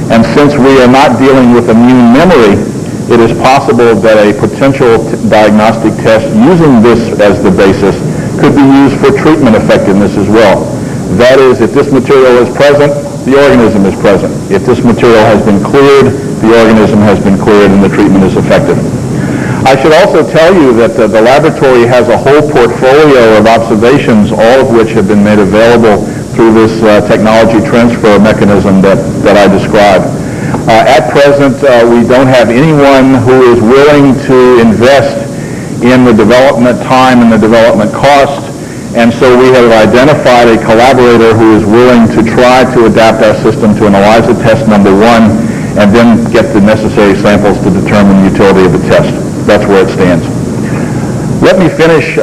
And since we are not dealing with immune memory, it is possible that a potential diagnostic test using this as the basis could be used for treatment effectiveness as well. That is, if this material is present, the organism is present. If this material has been cleared, the organism has been cleared and the treatment is effective. I should also tell you that the laboratory has a whole portfolio of observations, all of which have been made available through this technology transfer mechanism that I described. At present, we don't have anyone who is willing to invest in the development time and the development cost, and so we have identified a collaborator who is willing to try to adapt our system to an ELISA test number 1 and then get the necessary samples to determine the utility of the test. That's where it stands. Let me finish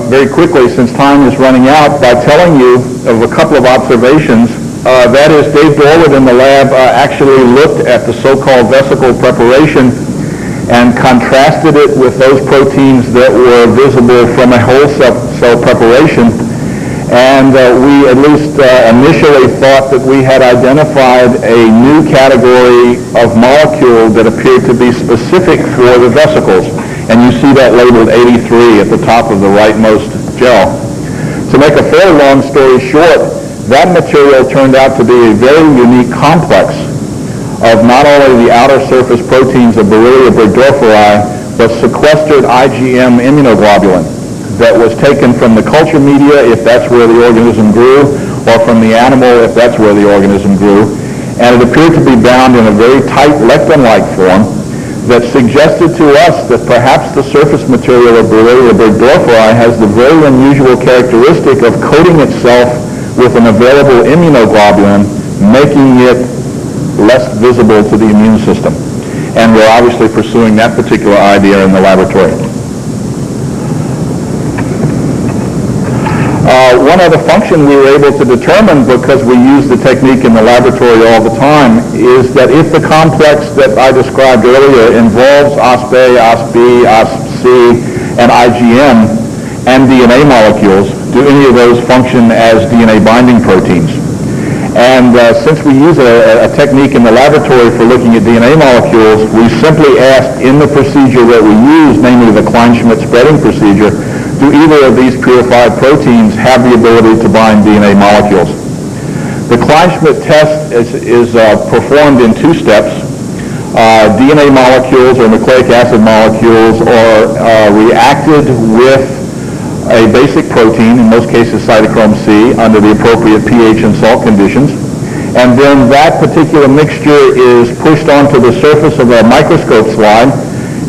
very quickly, since time is running out, by telling you of a couple of observations. That is, Dave Dorward in the lab actually looked at the so-called vesicle preparation and contrasted it with those proteins that were visible from a whole cell preparation. And we at least initially thought that we had identified a new category of molecule that appeared to be specific for the vesicles. And you see that labeled 83 at the top of the rightmost gel. To make a fairly long story short, that material turned out to be a very unique complex of not only the outer surface proteins of Borrelia burgdorferi, but sequestered IgM immunoglobulin that was taken from the culture media, if that's where the organism grew, or from the animal, if that's where the organism grew. And it appeared to be bound in a very tight lectin-like form that suggested to us that perhaps the surface material of Borrelia burgdorferi has the very unusual characteristic of coating itself with an available immunoglobulin, making it less visible to the immune system. And we're obviously pursuing that particular idea in the laboratory. One other function we were able to determine, because we use the technique in the laboratory all the time, is that if the complex that I described earlier involves OSPA, OSB, OSC, and IgM, and DNA molecules, do any of those function as DNA binding proteins? And since we use a technique in the laboratory for looking at DNA molecules, we simply asked in the procedure that we use, namely the Klein-Schmidt spreading procedure, do either of these purified proteins have the ability to bind DNA molecules? The Klein-Schmidt test is performed in 2 steps. DNA molecules or nucleic acid molecules are reacted with a basic protein, in most cases cytochrome C, under the appropriate pH and salt conditions. And then that particular mixture is pushed onto the surface of a microscope slide.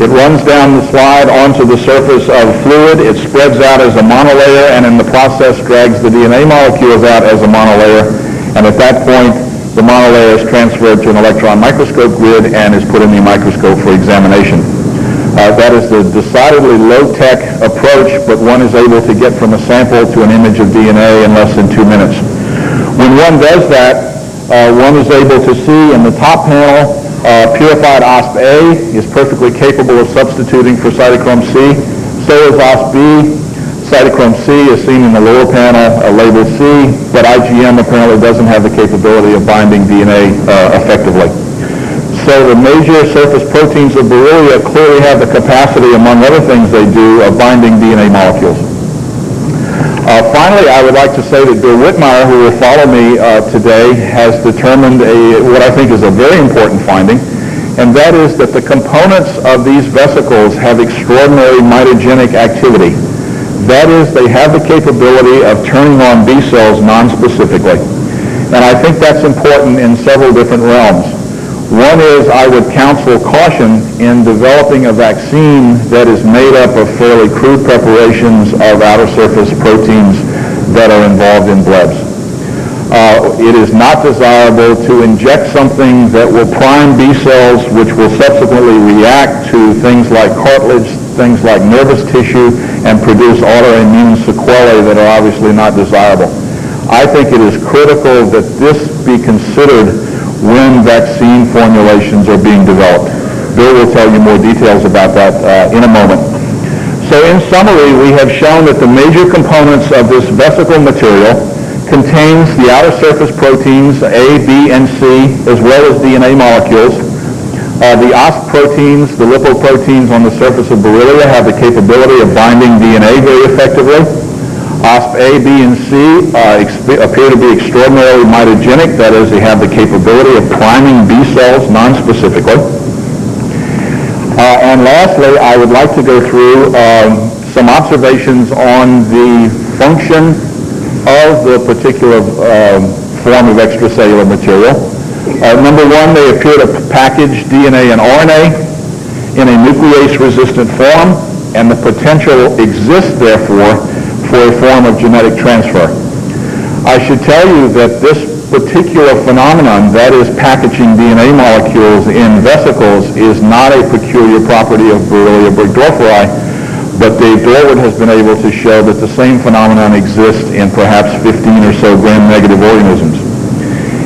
It runs down the slide onto the surface of fluid. It spreads out as a monolayer, and in the process drags the DNA molecules out as a monolayer. And at that point, the monolayer is transferred to an electron microscope grid and is put in the microscope for examination. That is the decidedly low-tech approach, but one is able to get from a sample to an image of DNA in less than 2 minutes. When one does that, one is able to see in the top panel purified OSPA is perfectly capable of substituting for cytochrome C. So is OSB. Cytochrome C is seen in the lower panel, labeled C, but IgM apparently doesn't have the capability of binding DNA effectively. So the major surface proteins of Borrelia clearly have the capacity, among other things they do, of binding DNA molecules. Finally, I would like to say that Bill Whitmire, who will follow me today, has determined what I think is a very important finding, and that is that the components of these vesicles have extraordinary mitogenic activity. That is, they have the capability of turning on B cells nonspecifically. And I think that's important in several different realms. One is I would counsel caution in developing a vaccine that is made up of fairly crude preparations of outer surface proteins that are involved in blebs. It is not desirable to inject something that will prime B cells, which will subsequently react to things like cartilage, things like nervous tissue, and produce autoimmune sequelae that are obviously not desirable. I think it is critical that this be considered when vaccine formulations are being developed. Bill will tell you more details about that in a moment. So in summary, we have shown that the major components of this vesicle material contains the outer surface proteins A, B, and C, as well as DNA molecules. The OSP proteins, the lipoproteins on the surface of Borrelia, have the capability of binding DNA very effectively. OSP-A, B, and C appear to be extraordinarily mitogenic. That is, they have the capability of priming B cells non-specifically. And lastly, I would like to go through some observations on the function of the particular form of extracellular material. Number one, they appear to package DNA and RNA in a nuclease-resistant form, and the potential exists, therefore, for a form of genetic transfer. I should tell you that this particular phenomenon, that is packaging DNA molecules in vesicles, is not a peculiar property of Borrelia burgdorferi, but Dave Dorward has been able to show that the same phenomenon exists in perhaps 15 or so gram-negative organisms.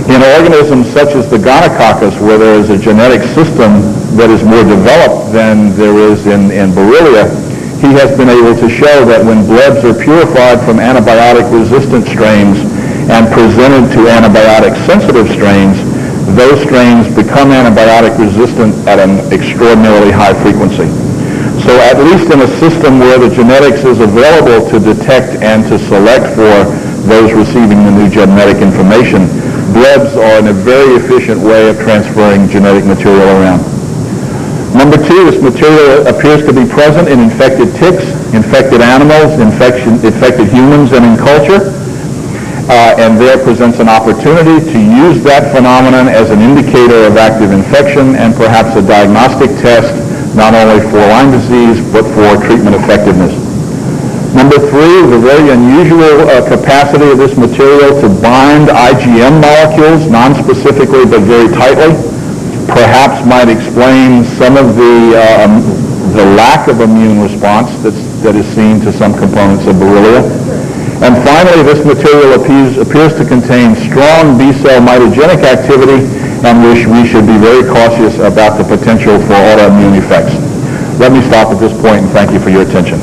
In organisms such as the gonococcus, where there is a genetic system that is more developed than there is in Borrelia, he has been able to show that when blebs are purified from antibiotic-resistant strains and presented to antibiotic-sensitive strains, those strains become antibiotic-resistant at an extraordinarily high frequency. So at least in a system where the genetics is available to detect and to select for those receiving the new genetic information, blebs are in a very efficient way of transferring genetic material around. Number two, this material appears to be present in infected ticks, infected animals, infected humans, and in culture. And there presents an opportunity to use that phenomenon as an indicator of active infection and perhaps a diagnostic test not only for Lyme disease but for treatment effectiveness. Number three, the very unusual capacity of this material to bind IgM molecules, non-specifically but very tightly, perhaps might explain some of the lack of immune response that is seen to some components of Borrelia. And finally, this material appears to contain strong B-cell mitogenic activity, and we should be very cautious about the potential for autoimmune effects. Let me stop at this point and thank you for your attention.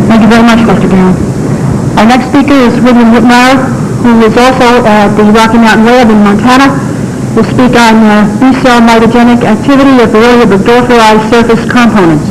Thank you very much, Dr. Brown. Our next speaker is William Whitmire, who is also at the Rocky Mountain Lab in Montana. Will speak on B-cell mitogenic activity of Borrelia burgdorferi surface components.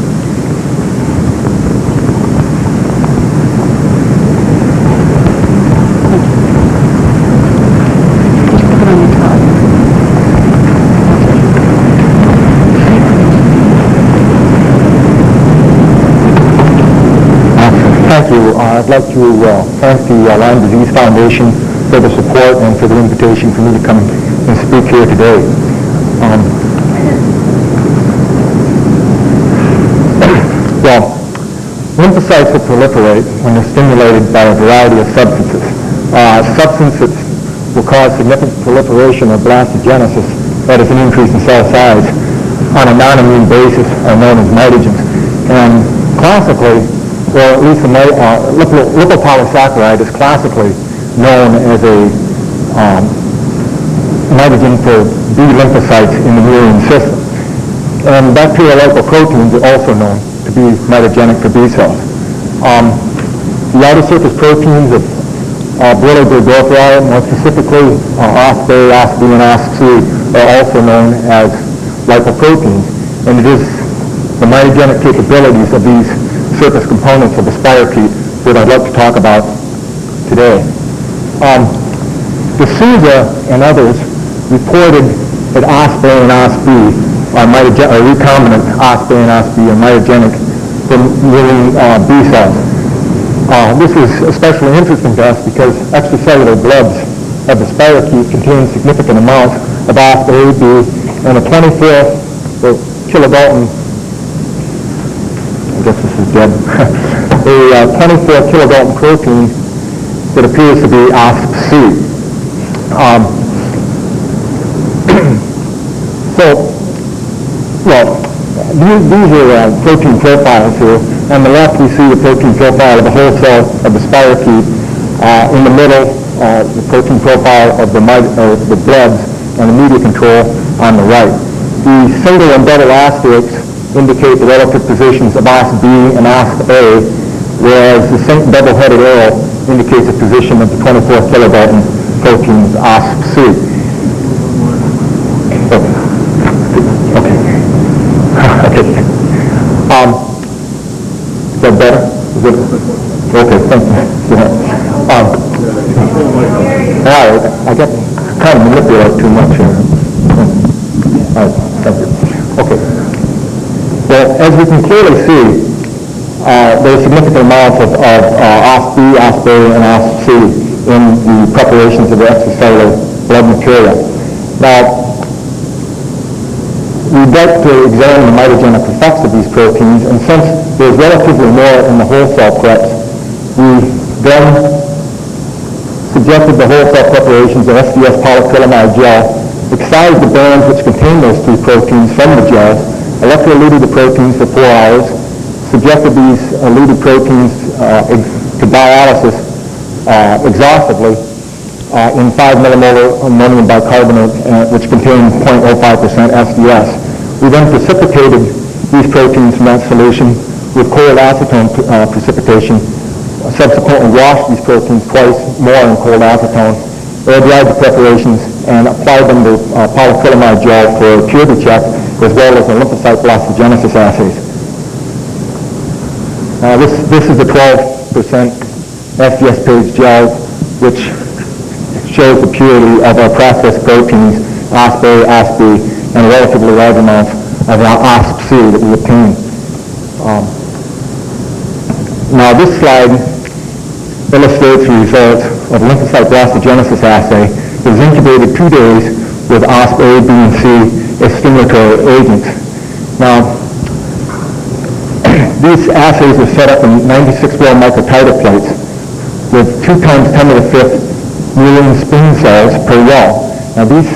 Thank you. I'd like to thank the Lyme Disease Foundation for the support and for the invitation for me to come and speak here today. Well, lymphocytes will proliferate when they're stimulated by a variety of substances. Substances will cause significant proliferation or blastogenesis, that is an increase in cell size, on a non-immune basis are known as mitogens. And classically, or at least the lipopolysaccharide is classically known as a mitogen for B lymphocytes in the murine system. And bacterial lipoproteins are also known to be mitogenic for B cells. The outer surface proteins of Borrelia burgdorferi, more specifically OSP-A, OSP-B, and OSP-C, are also known as lipoproteins. And it is the mitogenic capabilities of these surface components of the spirochete that I'd like to talk about today. D'Souza and others reported that OSP-A and OSP-B are recombinant OSP-A and OSP-B are mitogenic for murine B cells. This is especially interesting to us because extracellular blebs of the spirochete contain significant amounts of OSP-A, B, and a 24 kilodalton, I guess this is dead, a 24 kilodalton protein that appears to be OSP-C. These are protein profiles here. On the left, we see the protein profile of the whole cell of the spirochete. In the middle, the protein profile of the blebs, and the media control on the right. The single and double asterisks indicate the relative positions of OSP-B and OSP-A, whereas the double-headed arrow indicates the position of the 24 kilodalton proteins OSP-C. better? Is it? Okay, thank you. Yeah. All right, I get kind of manipulated too much here. All right, thank you. Okay. Well, as we can clearly see, there are significant amounts of OSP, OSP, and OSP in the preparations of the extracellular blood material. Now, we'd like to examine the mitogenic effects of these proteins, and since there's relatively more in the whole cell preps, we then subjected the whole cell preparations of SDS polyacrylamide gel, excised the bands which contain those three proteins from the gels, electrolyted the proteins for 4 hours, subjected these eluted proteins to dialysis exhaustively in 5 millimolar ammonium bicarbonate, which contained 0.05% SDS. We then precipitated these proteins from that solution with cold acetone precipitation, subsequently washed these proteins twice more in cold acetone, air dried the preparations, and applied them to polyacrylamide gel for a purity check, as well as the lymphocyte blastogenesis assays. This is a 12% SDS page gel, which shows the purity of our processed proteins, OSP-A, OSP-B, and relatively large amounts of OSP-C that we obtained. Now this slide illustrates the results of lymphocyte blastogenesis assay that was incubated 2 days with OSP-A, B, and C as stimulatory agents. Now, these assays were set up in 96 well microtiter plates with 2 times 10 to the 5th million spleen cells per well. Now these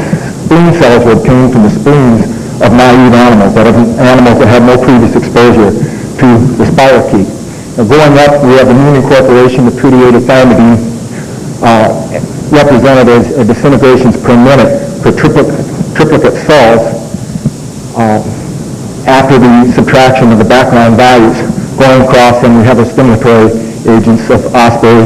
spleen cells were obtained from the spleens of naive animals, animals that had no previous exposure to the spirochete. Now going up, we have immune incorporation of tritiated thymidine represented as disintegrations per minute for triplicate cells after the subtraction of the background values. Going across, then we have the stimulatory agents of OSP-A,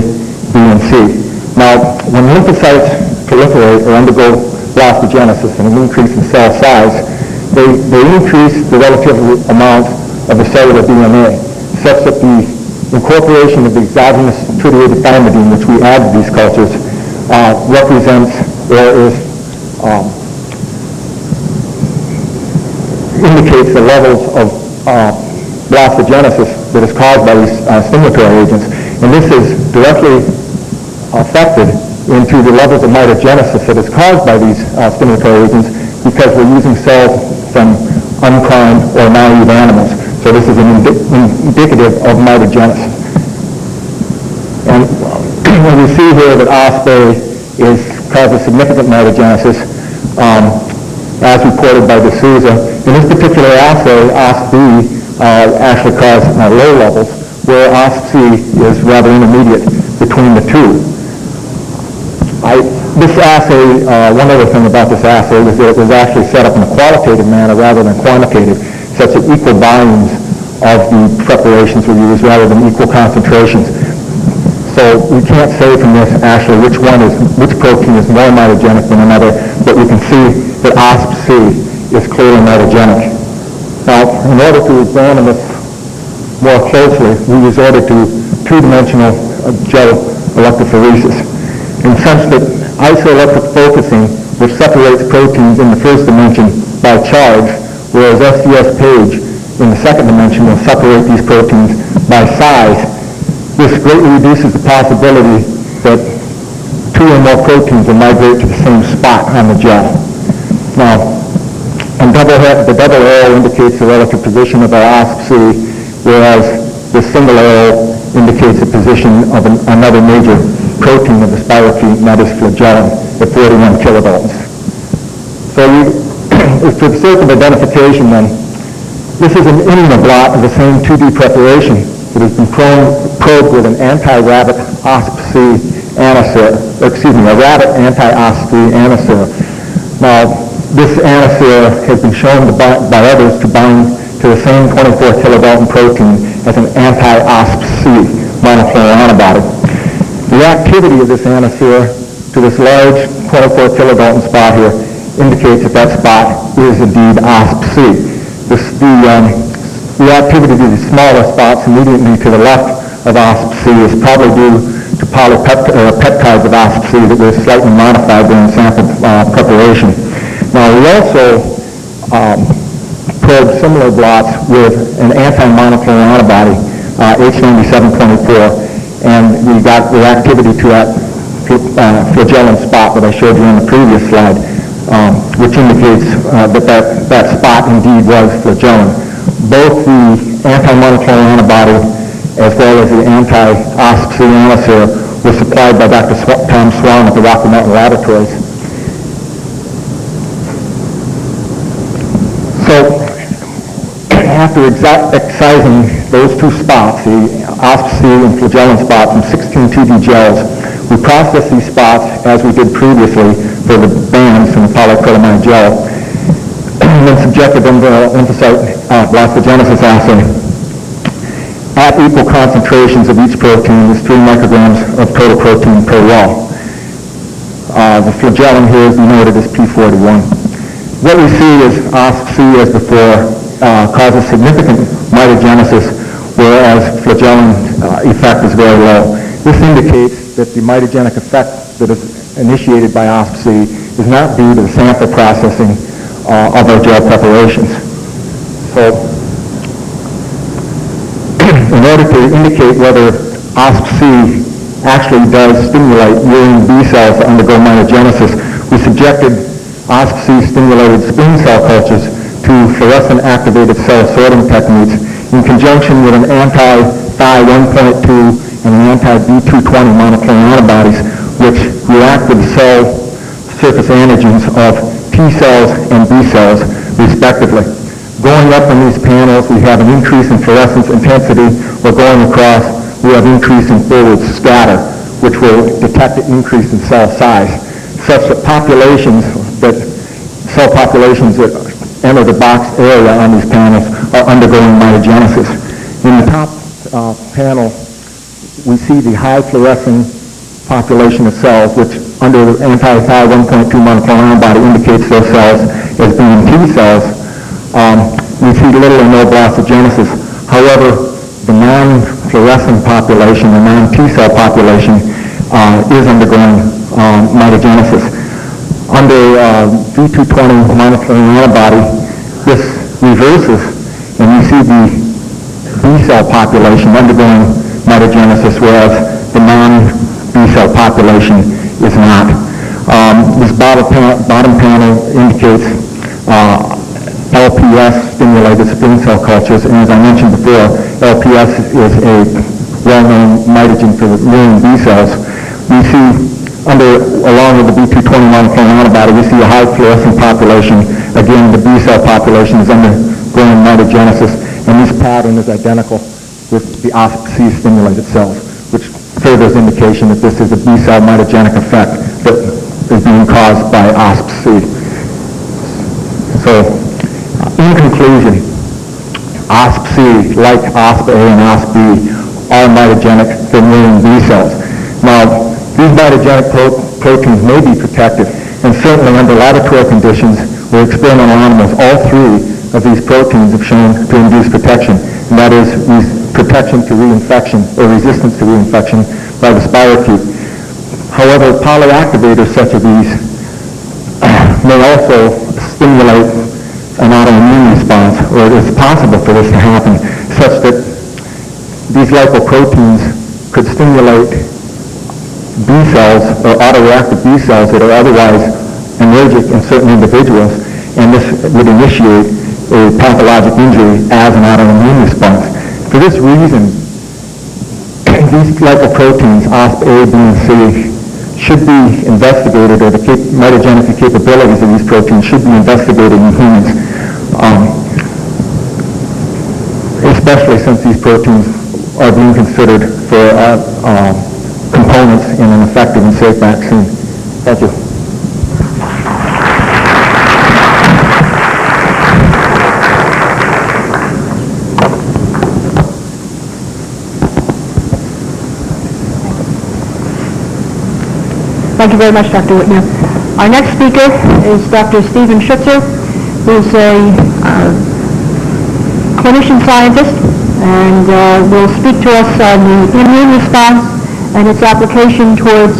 B, and C. Now, when lymphocytes proliferate or undergo blastogenesis and an increase in cell size, they increase the relative amount of the cellular DNA, such that the incorporation of the exogenous tritiated thymidine, which we add to these cultures, represents or indicates the levels of blastogenesis that is caused by these stimulatory agents. And this is directly affected into the levels of mitogenesis that is caused by these stimulatory agents, because we're using cells from unprimed or naive animals. So this is indicative of mitogenesis. And when we see here that OSP-A causes significant mitogenesis, as reported by D'Souza, in this particular assay, OSP-B actually caused low levels, where OSP-C is rather intermediate between the two. This assay, one other thing about this assay was that it was actually set up in a qualitative manner rather than quantitative, such that equal volumes of the preparations were used rather than equal concentrations. So we can't say from this actually which protein is more mitogenic than another, but we can see that OSP-C is clearly mitogenic. Now, in order to examine this more closely, we resorted to two-dimensional gel electrophoresis, in the sense that isoelectric focusing, which separates proteins in the first dimension by charge, whereas SDS page in the second dimension will separate these proteins by size. This greatly reduces the possibility that 2 or more proteins will migrate to the same spot on the gel. Now, the double arrow indicates the relative position of our OSP-C, whereas the single arrow indicates the position of another major protein of the spirochete, and that is flagellin, at 41 kilodaltons. So for the sake of identification then, this is an immunoblot of the same 2D preparation that has been probed with an anti-rabbit OSP-C anasir, a rabbit anti-OSP-C anasir. Now, this anasir has been shown by others to bind to the same 24 kilodalton protein as an anti-OSP-C monoclonal antibody. The activity of this anasir to this large 24 kilodalton spot here indicates that that spot is indeed OSP-C. The reactivity to the smaller spots immediately to the left of OSP-C is probably due to polypeptides of OSP-C that were slightly modified during sample preparation. Now, we also probed similar blots with an anti-monoclonal antibody, H9724, and we got reactivity to that flagellum spot that I showed you on the previous slide, which indicates that spot indeed was flagellum. Both the anti-monoclonal antibody as well as the anti-OSP-C analyzer were supplied by Dr. Tom Swan at the Rocky Mountain Laboratories. So, after excising those two spots, the OSP-C and flagellum spot from 16 TB gels, we processed these spots as we did previously for the bands in the polyacrylamide gel, and then subjected them to lymphocyte blastogenesis assay at equal concentrations of each protein is 3 micrograms of total protein per well. The flagellum here is denoted as P41. What we see is OSP-C as before causes significant mitogenesis, whereas flagellum effect is very low. This indicates that the mitogenic effect that is initiated by OSP-C is not due to the sample processing of our gel preparations. So, in order to indicate whether OSP-C actually does stimulate murine B cells to undergo mitogenesis, we subjected OSP-C-stimulated spleen cell cultures to fluorescent activated cell sorting techniques in conjunction with an anti-Thi 1.2 and an anti-B220 monoclonal antibodies, which react with the cell surface antigens of T cells and B cells, respectively. Going up in these panels, we have an increase in fluorescence intensity, or going across, we have increase in forward scatter, which will detect an increase in cell size, such that cell populations that enter the boxed area on these panels are undergoing mitogenesis. In the top panel, we see the high fluorescing population of cells, which under the anti-Thi 1.2 monoclonal antibody indicates those cells as being T cells. We see little or no blastogenesis. However, the non-fluorescent population, the non-T cell population, is undergoing mitogenesis. Under V220 monoclonal antibody, this reverses, and you see the B cell population undergoing mitogenesis, whereas the non-B cell population is not. This bottom panel indicates LPS-stimulated spleen cell cultures, and as I mentioned before, LPS is a well-known mitogen for the murine B cells. We see, along with the B220 monoclonal antibody, we see a high fluorescent population. Again, the B cell population is undergoing mitogenesis, and this pattern is identical with the OSP-C-stimulated cells, which furthers indication that this is a B cell mitogenic effect that is being caused by OSP-C. So, in conclusion, OSP-C, like OSP-A and OSP-B, are mitogenic for murine B cells. Now, these mitogenic proteins may be protective, and certainly under laboratory conditions with experimental animals, all three of these proteins have shown to induce protection, and that is protection to reinfection, or resistance to reinfection by the spirochete. However, polyactivators such as these may also stimulate an autoimmune response, or it is possible for this to happen, such that these lipoproteins could stimulate B cells or autoreactive B cells that are otherwise allergic in certain individuals, and this would initiate a pathologic injury as an autoimmune response. For this reason, these lipoproteins, OSP-A, B, and C, should be investigated, or the mitogenic capabilities of these proteins should be investigated in humans, especially since these proteins are being considered for components in an effective and safe vaccine. Thank you. Thank you very much, Dr. Whitner. Our next speaker is Dr. Stephen Schutzer, who is a clinician scientist, and will speak to us on the immune response and its application towards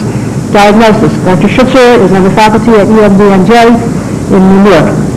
diagnosis. Dr. Schutzer is on the faculty at UMBNJ in New York.